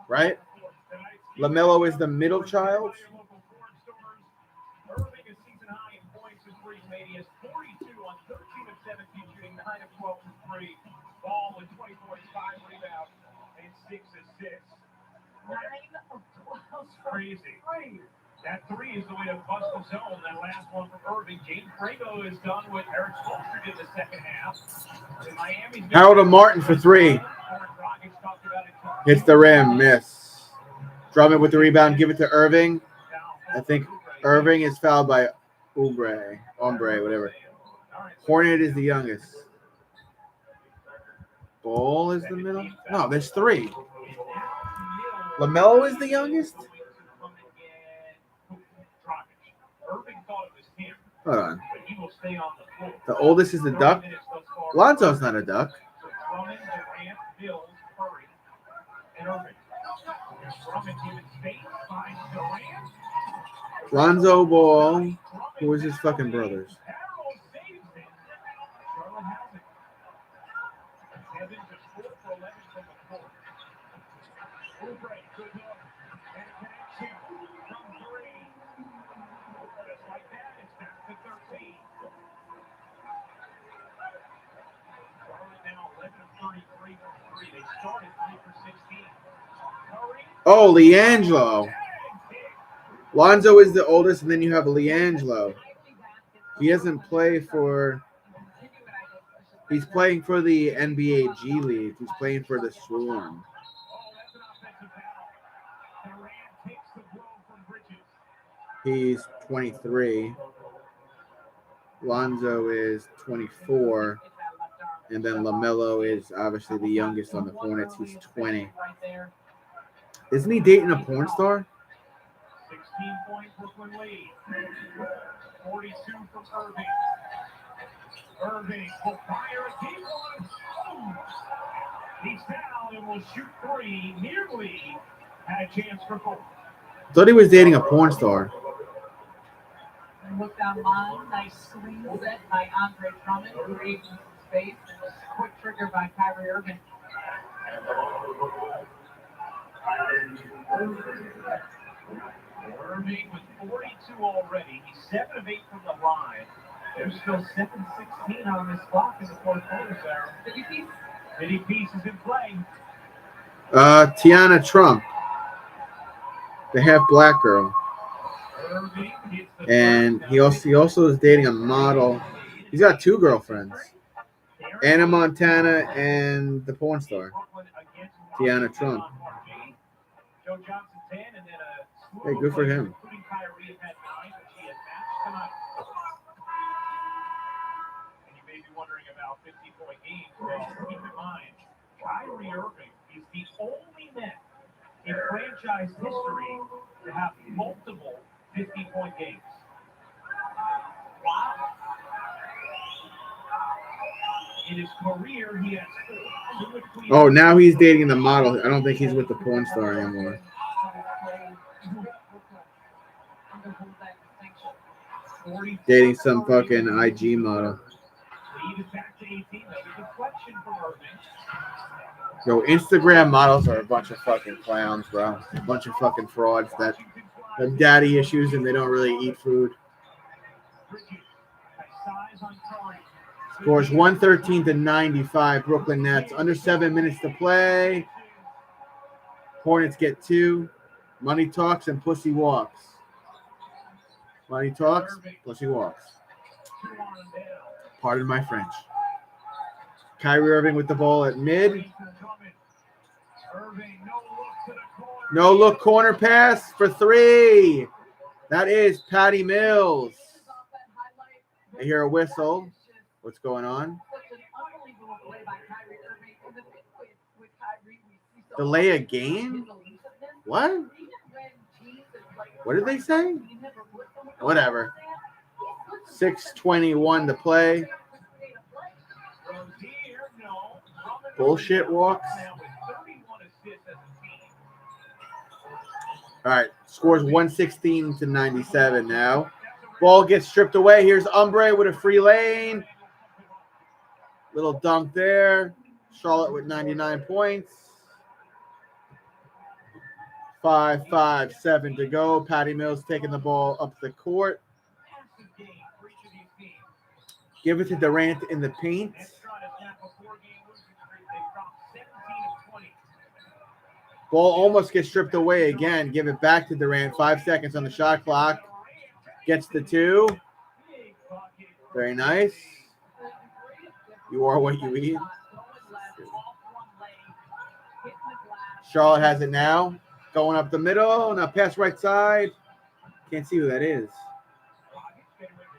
right? LaMelo is the middle child. Irving is season high in points and threes made. He has 42 on 13 of 17 shooting, 9 of 12 from 3. Ball with 24 and 5 rebounds and 6 assists. 9 of 12. Crazy. That 3 is the way to bust the zone. That last one from Irving. James Prego is done what Eric Spoelstra did the second half. And Miami's Harold Martin for 3. Hits the rim, miss. Drummond with the rebound, give it to Irving. I think Irving is fouled by Ombre, whatever. Hornet is the youngest. Ball is the middle? No, there's 3. LaMelo is the youngest? Hold on. The oldest is the Duck? Lonzo's not a Duck. Lonzo Ball. Who was his fucking brothers? Oh, LiAngelo. Lonzo is the oldest, and then you have LiAngelo. He doesn't play for... He's playing for the NBA G League. He's playing for the Swarm. He's 23. Lonzo is 24. And then LaMelo is obviously the youngest on the Hornets. He's 20. Isn't he dating a porn star? 16-point Brooklyn lead. 42 from Irving. Irving will fire a deep one. He's down and will shoot 3. Nearly had a chance for 4. Thought he was dating a porn star. Looked online, nice swing set by Andre Drummond, creating some space, and was a quick trigger by Kyrie Irving. Irving with 42 already. He's 7 of 8 from the line. There's still 7:16 on this clock in the fourth quarter, Sarah. City Peace is in play. Tiana Trump, the half black girl. And he also is dating a model. He's got 2 girlfriends. Anna Montana and the porn star, Tiana Trump. Hey, good for him. And you may be wondering about 50-point games. Well, keep in mind, Kyrie Irving is the only man in franchise history to have multiple 50-point games. Wow. In his career, he has 4. Oh, now he's dating the model. I don't think he's with the porn star anymore. Dating some fucking IG model. Yo, Instagram models are a bunch of fucking clowns, bro. A bunch of fucking frauds that have daddy issues and they don't really eat food. Scores 113-95. Brooklyn Nets. Under 7 minutes to play. Hornets get 2. Money talks and pussy walks. Money talks, pussy walks. Pardon my French. Kyrie Irving with the ball at mid. No look corner pass for 3. That is Patty Mills. I hear a whistle. What's going on? Delay a game? What? What did they say? Whatever. 6:21 to play. Bullshit walks. All right. Scores 116-97 now. Ball gets stripped away. Here's Umbre with a free lane. Little dunk there. Charlotte with 99 points. 5:57 to go. Patty Mills taking the ball up the court. Give it to Durant in the paint. Ball almost gets stripped away again. Give it back to Durant. 5 seconds on the shot clock. Gets the 2. Very nice. You are what you eat. Charlotte has it now. Going up the middle. Now pass right side. Can't see who that is.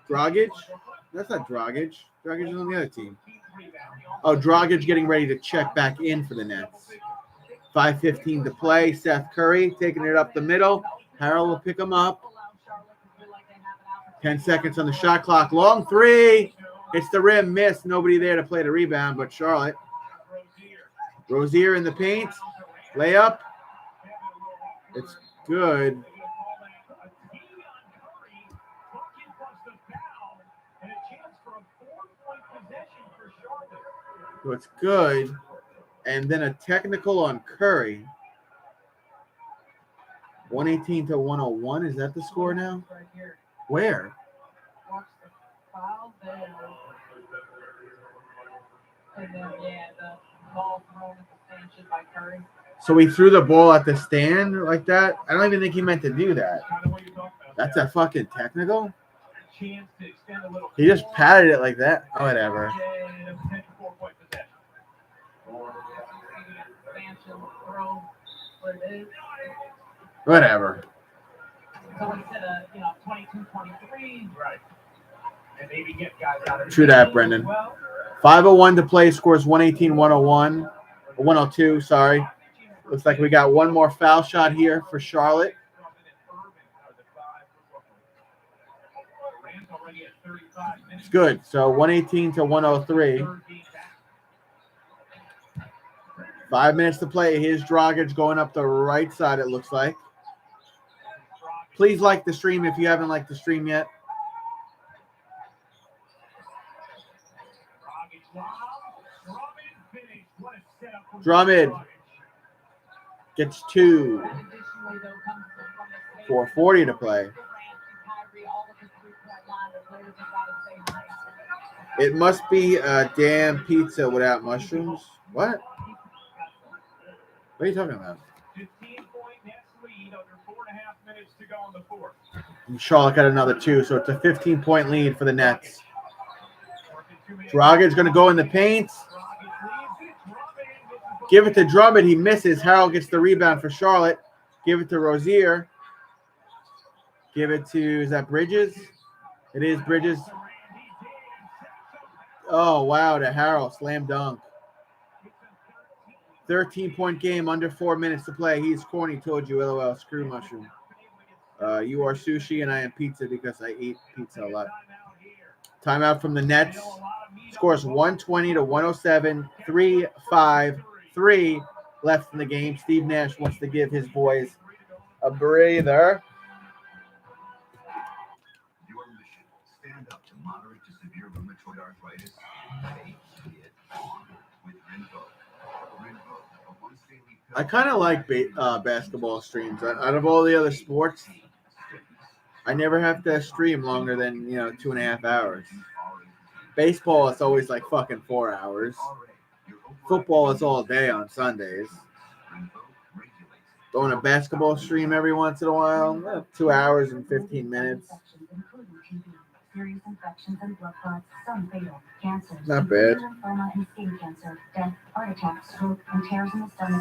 Dragic? That's not Dragic. Dragic is on the other team. Oh, Dragic getting ready to check back in for the Nets. 5:15 to play. Seth Curry taking it up the middle. Harrell will pick him up. 10 seconds on the shot clock. Long 3. Hits the rim. Miss. Nobody there to play the rebound but Charlotte. Rozier in the paint. Layup. It's good. So it's good. And then a technical on Curry. 118-101. Is that the score now? Where? Watch the foul there. And then, the ball thrown at the stanchion by Curry. So he threw the ball at the stand like that? I don't even think he meant to do that. That's a fucking technical? He just patted it like that? Oh, whatever. Whatever. So instead of 22-23, right? And maybe get guys out of True that, Brendan. 5:01 to play. Scores 118-101. 102. Sorry. Looks like we got one more foul shot here for Charlotte. It's good. So 118-103. 5 minutes to play. Here's Dragic going up the right side, it looks like. Please like the stream if you haven't liked the stream yet. Drummond gets 2. 4:40 to play. It must be a damn pizza without mushrooms. What? What are you talking about? lead under 4.5 minutes to go in the fourth. And Charlotte got another 2, so it's a 15-point lead for the Nets. Dragic's going to go in the paint. Give it to Drummond. He misses. Harrell gets the rebound for Charlotte. Give it to Rozier. Give it to, is that Bridges? It is Bridges. Oh, wow, to Harrell. Slam dunk. 13-point game, under 4 minutes to play. He's corny, told you, LOL, screw mushroom. You are sushi and I am pizza because I eat pizza a lot. Timeout from the Nets. Scores 120 to 107. 3-5-3 left in the game. Steve Nash wants to give his boys a breather. Your mission, stand up to moderate to severe rheumatoid arthritis. Take it on with Rinvoq. Rinvoq, a once daily pill. I kind of like basketball streams. Out of all the other sports, I never have to stream longer than 2.5 hours. Baseball, it's always like fucking 4 hours. Football is all day on Sundays. Throwing a basketball stream every once in a while, 2 hours and 15 minutes. Serious infections and blood clots, some fatal, cancer, Not bad. lymphoma and skin cancer, death, heart attack, stroke, and tears in the stomach.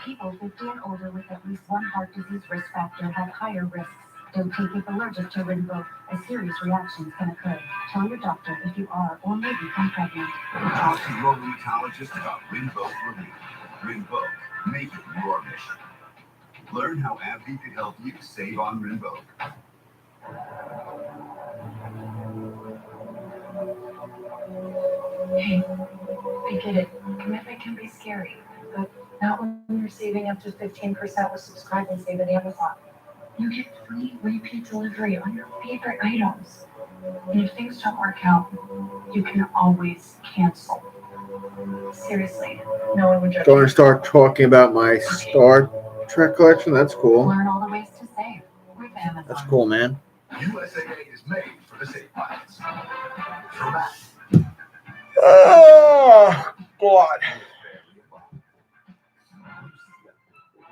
People 50 and older with at least one heart disease risk factor have higher risks. Don't take it allergic to Rinvoq, as serious reactions can occur. Tell your doctor if you are or may become pregnant. Talk to your rheumatologist about Rinvoq Relief. Rinvoq, make it your mission. Learn how AbbVie can help you save on Rinvoq. Hey, I get it. Commitment can be scary, but not when you're saving up to 15% with Subscribe and Save at Amazon. You get free repeat delivery on your favorite items. And if things don't work out, you can always cancel. Seriously, no one would judge Going you. to start talking about my Star Trek collection. That's cool. Learn all the ways to save with Amazon. That's cool, man. USAA is made for the safe pilots. For that. Oh, God.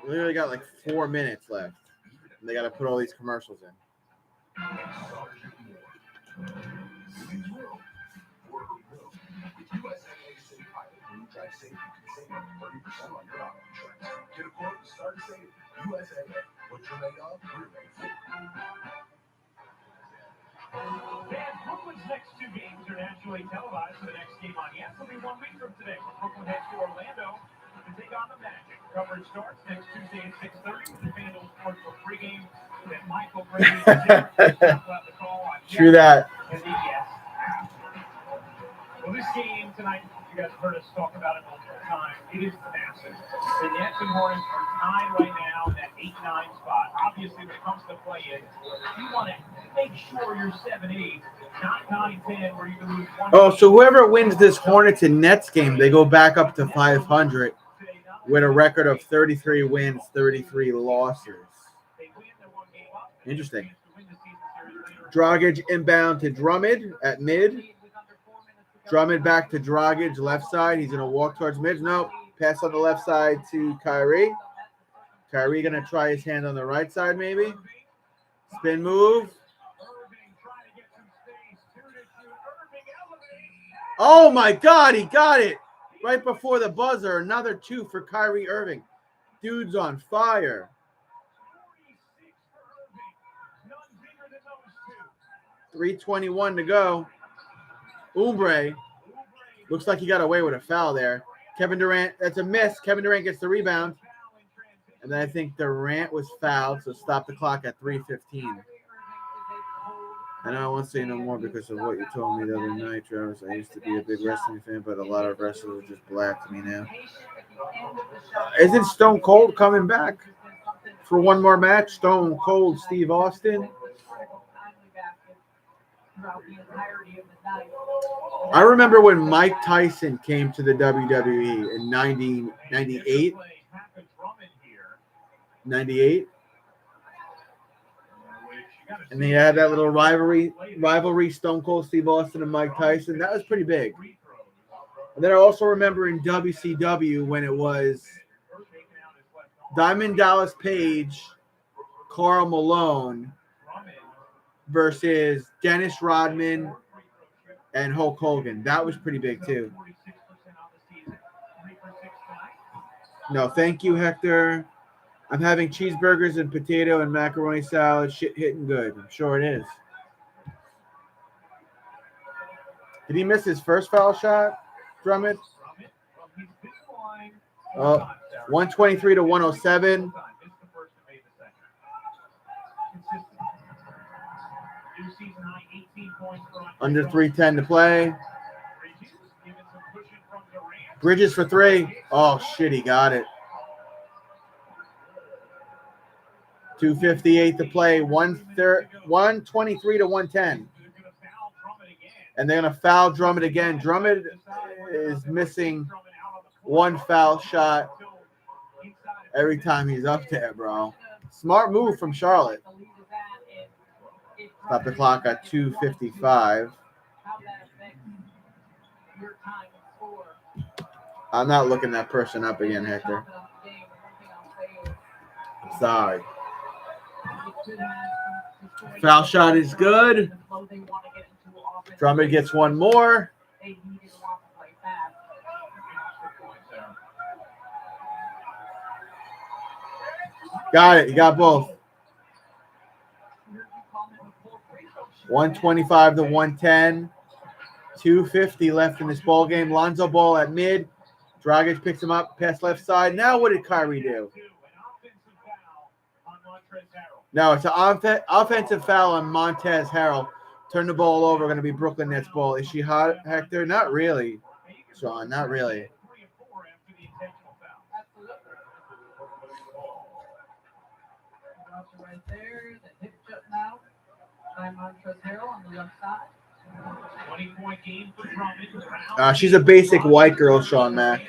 We only got like 4 minutes left. And they got to put all these commercials in. Get a quote and start to save. USAA. What you're made of, we're made for. And Brooklyn's next 2 games are nationally televised. The next game on Yes will be 1 week from today. Brooklyn heads to Orlando to take on the Magic. Coverage starts next Tuesday at 6:30 with the FanDuel Sportsbook pregame. That Michael Brady and Derek will have the call on True that. and the Yes. Well, this game tonight, you guys have heard us talk about it multiple times. It is massive. The Nets and Hornets are tied right now in that 8-9 spot. Obviously, when it comes to play-in, you want to make sure you're 7-8, not 9-10, where you can lose one. Oh, so whoever wins this Hornets and Nets game, they go back up to 500 with a record of 33 wins, 33 losses. Interesting. Dragic inbound to Drummond at mid. Drummond back to Dragic, left side. He's going to walk towards mid. Nope. Pass on the left side to Kyrie. Kyrie going to try his hand on the right side, maybe. Spin move. Oh, my God. He got it. Right before the buzzer. Another 2 for Kyrie Irving. Dude's on fire. 3:21 to go. Oubre looks like he got away with a foul there. Kevin Durant, that's a miss. Kevin Durant gets the rebound. And then I think Durant was fouled, so stop the clock at 3:15. I know I won't say no more because of what you told me the other night, Travis. I used to be a big wrestling fan, but a lot of wrestlers are just black to me now. Isn't Stone Cold coming back for one more match? Stone Cold, Steve Austin. I remember when Mike Tyson came to the WWE in 98. 98. And they had that little rivalry, Stone Cold Steve Austin and Mike Tyson. That was pretty big. And then I also remember in WCW when it was Diamond Dallas Page, Karl Malone versus Dennis Rodman and Hulk Hogan. That was pretty big too. No, thank you, Hector. I'm having cheeseburgers and potato and macaroni salad. Shit hitting good. I'm sure it is. Did he miss his first foul shot, Drummond? Oh, 123 to 107. Under 3:10 to play. Bridges for three. Oh, shit, he got it. 2:58 to play. 123 to 110. And they're going to foul Drummond again. Drummond is missing one foul shot every time he's up there, bro. Smart move from Charlotte. Stop the clock at 2:55. I'm not looking that person up again, Hector. Sorry. Foul shot is good. Drummond gets one more. Got it. You got both. 125 to 110. 2:50 left in this ball game. Lonzo Ball at mid. Dragic picks him up, pass left side. Now what did Kyrie do? No, it's an offensive foul on Montrezl Harrell. Turn the ball over. Going to be Brooklyn Nets ball. Is she hot, Hector? Not really, Sean. Not really. Right there, the hip jump now by Montrezl Harrell on the left side. 20-point game for Drummond. She's a basic white girl, Sean Mack.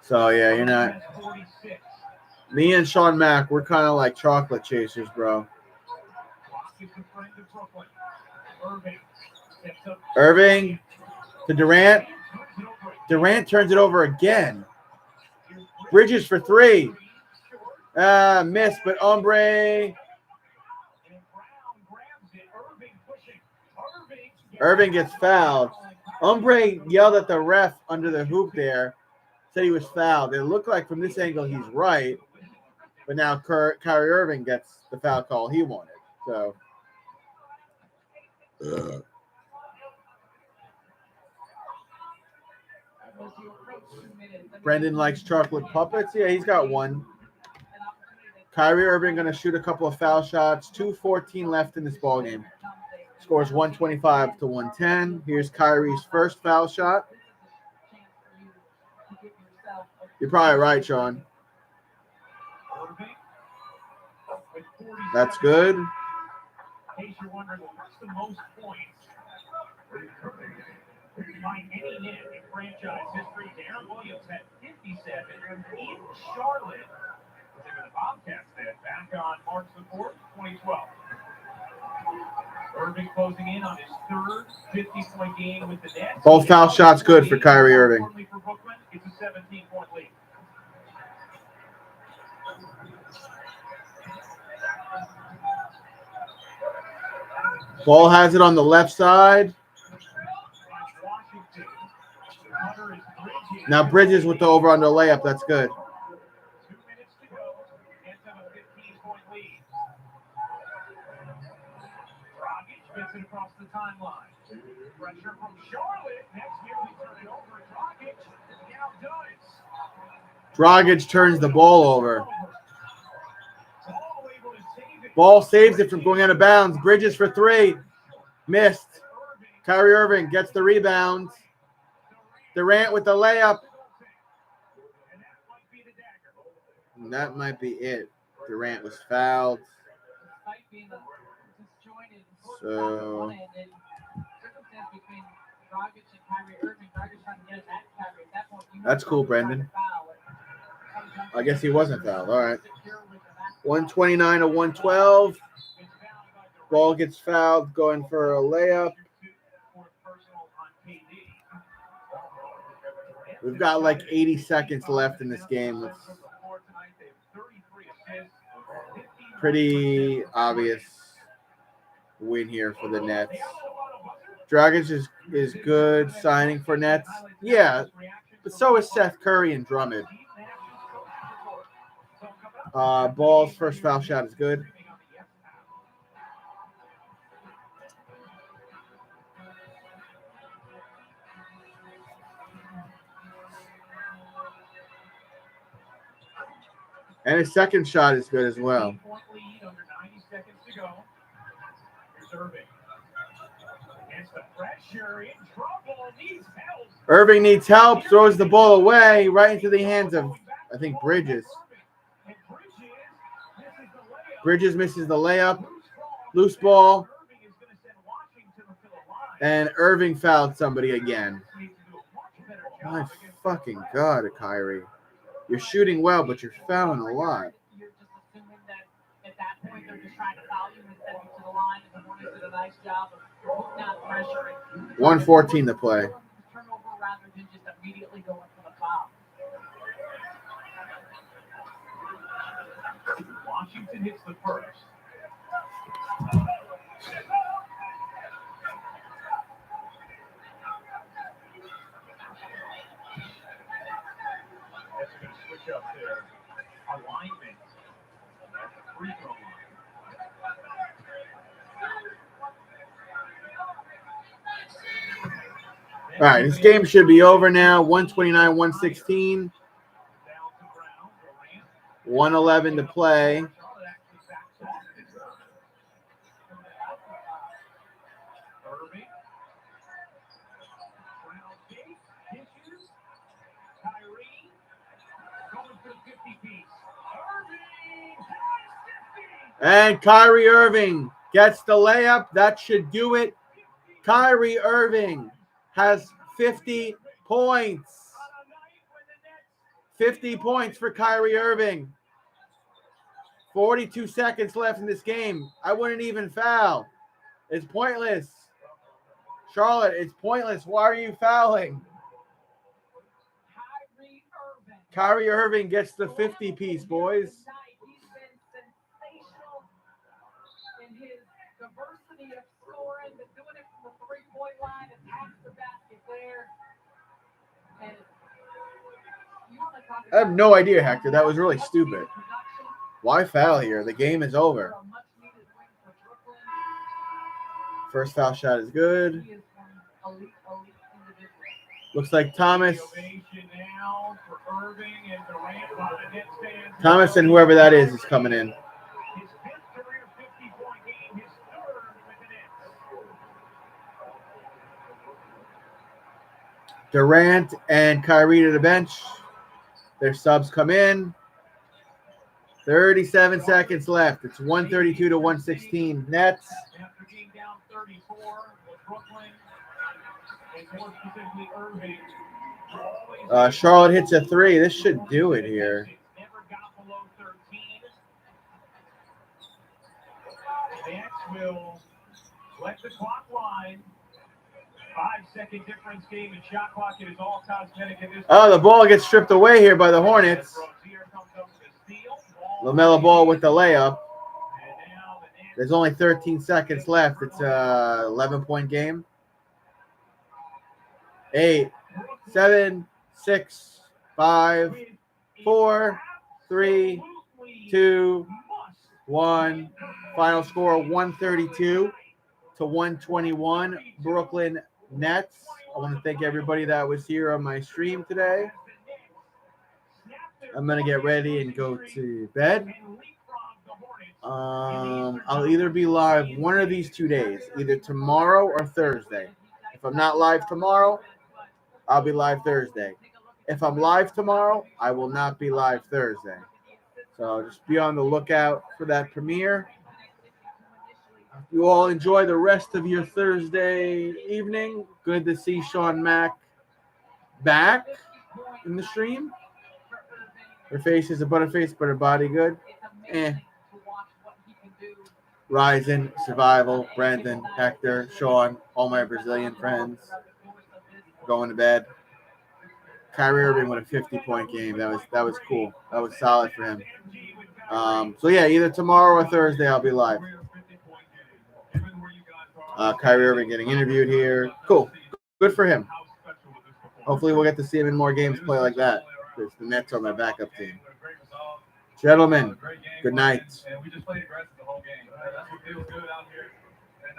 So, yeah, you're not. Me and Sean Mack, we're kind of like chocolate chasers, bro. Irving to Durant. Durant turns it over again. Bridges for three. Missed, but Ombre. Irving gets fouled. Ombre yelled at the ref under the hoop there. Said he was fouled. It looked like from this angle he's right. But now Kyrie Irving gets the foul call he wanted. So. Brendan likes chocolate puppets. Yeah, he's got one. Kyrie Irving going to shoot a couple of foul shots. 2:14 left in this ball game. Scores 125 to 110. Here's Kyrie's first foul shot. You're probably right, Sean. That's good. In case you're wondering, what's the most points by any net in franchise history? Darren Williams had 57 in Charlotte. The Bobcats then back on March the 4th, 2012. Irving closing in on his third 50-point game with the Nets. Both foul shots good for Kyrie Irving. For Brooklyn, it's a 17-point lead. Ball has it on the left side. Now Bridges with the over on the layup. That's good. 2 minutes to go. Nets have a 15-point lead. Dragic gets it across the timeline. Pressure from Charlotte. Next nearly turn it over. Dragic now does. Dragic turns the ball over. Ball saves it from going out of bounds. Bridges for three. Missed. Kyrie Irving gets the rebound. Durant with the layup. And that might be it. Durant was fouled. So that's cool, Brendan. I guess he wasn't fouled. All right. 129 to 112. Ball gets fouled, going for a layup. We've got like 80 seconds left in this game. Pretty obvious win here for the Nets. Dragic is good signing for Nets. Yeah, but so is Seth Curry and Drummond. Ball's first foul shot is good. And his second shot is good as well. Irving needs help, throws the ball away right into the hands of, I think, Bridges. Bridges misses the layup. Loose ball. And Irving fouled somebody again. My fucking God, Kyrie. You're shooting well, but you're fouling a lot. You're just assuming that at that point they're just trying to foul you and send you to the line, and the Hornets did a nice job of not pressuring. 1:14 to play. Turnover rather than just immediately going for the foul. Washington hits the first. That's going to switch up their alignment at the free throw line. All right, this game should be over now. 129-116. 1:11 to play. And Kyrie Irving gets the layup. That should do it. Kyrie Irving has 50 points. 50 points for Kyrie Irving. 42 seconds left in this game. I wouldn't even foul. It's pointless. Charlotte, it's pointless. Why are you fouling? Kyrie Irving gets the 50 piece, boys. Diversity of scoring, but doing it from the three-point line and past the basket there. And you want to talk I have no idea, Hector. That was really stupid. Why foul here? The game is over. First foul shot is good. Looks like Thomas and whoever that is coming in. Durant and Kyrie to the bench. Their subs come in. 37 seconds left. It's 132-116. Nets. Charlotte hits a three. This should do it here. Will let the clock line. 5-second difference game in shot clock. It is all cosmetic at this point. Oh, the ball gets stripped away here by the Hornets. LaMelo Ball with the layup. There's only 13 seconds left. It's a 11-point game. 8, 7, 6, 5, 4, 3, 2, 1. Final score 132-121. Brooklyn Nets. I want to thank everybody that was here on my stream today. I'm going to get ready and go to bed. I'll either be live one of these 2 days, either tomorrow or Thursday. If I'm not live tomorrow, I'll be live Thursday. If I'm live tomorrow, I will not be live Thursday. So just be on the lookout for that premiere. You all enjoy the rest of your Thursday evening. Good to see Sean Mack back in the stream. Her face is a butterface, but her body good. Ryzen, Survival, Brandon, Hector, Sean, all my Brazilian friends. Going to bed. Kyrie Irving with a 50-point game. That was cool. That was solid for him. So yeah, either tomorrow or Thursday I'll be live. Kyrie Irving getting interviewed here. Cool. Good for him. Hopefully we'll get to see him in more games play like that, because the Nets are my backup team. Gentlemen, good night. And we just played aggressive the whole game. That's what feels good out here. And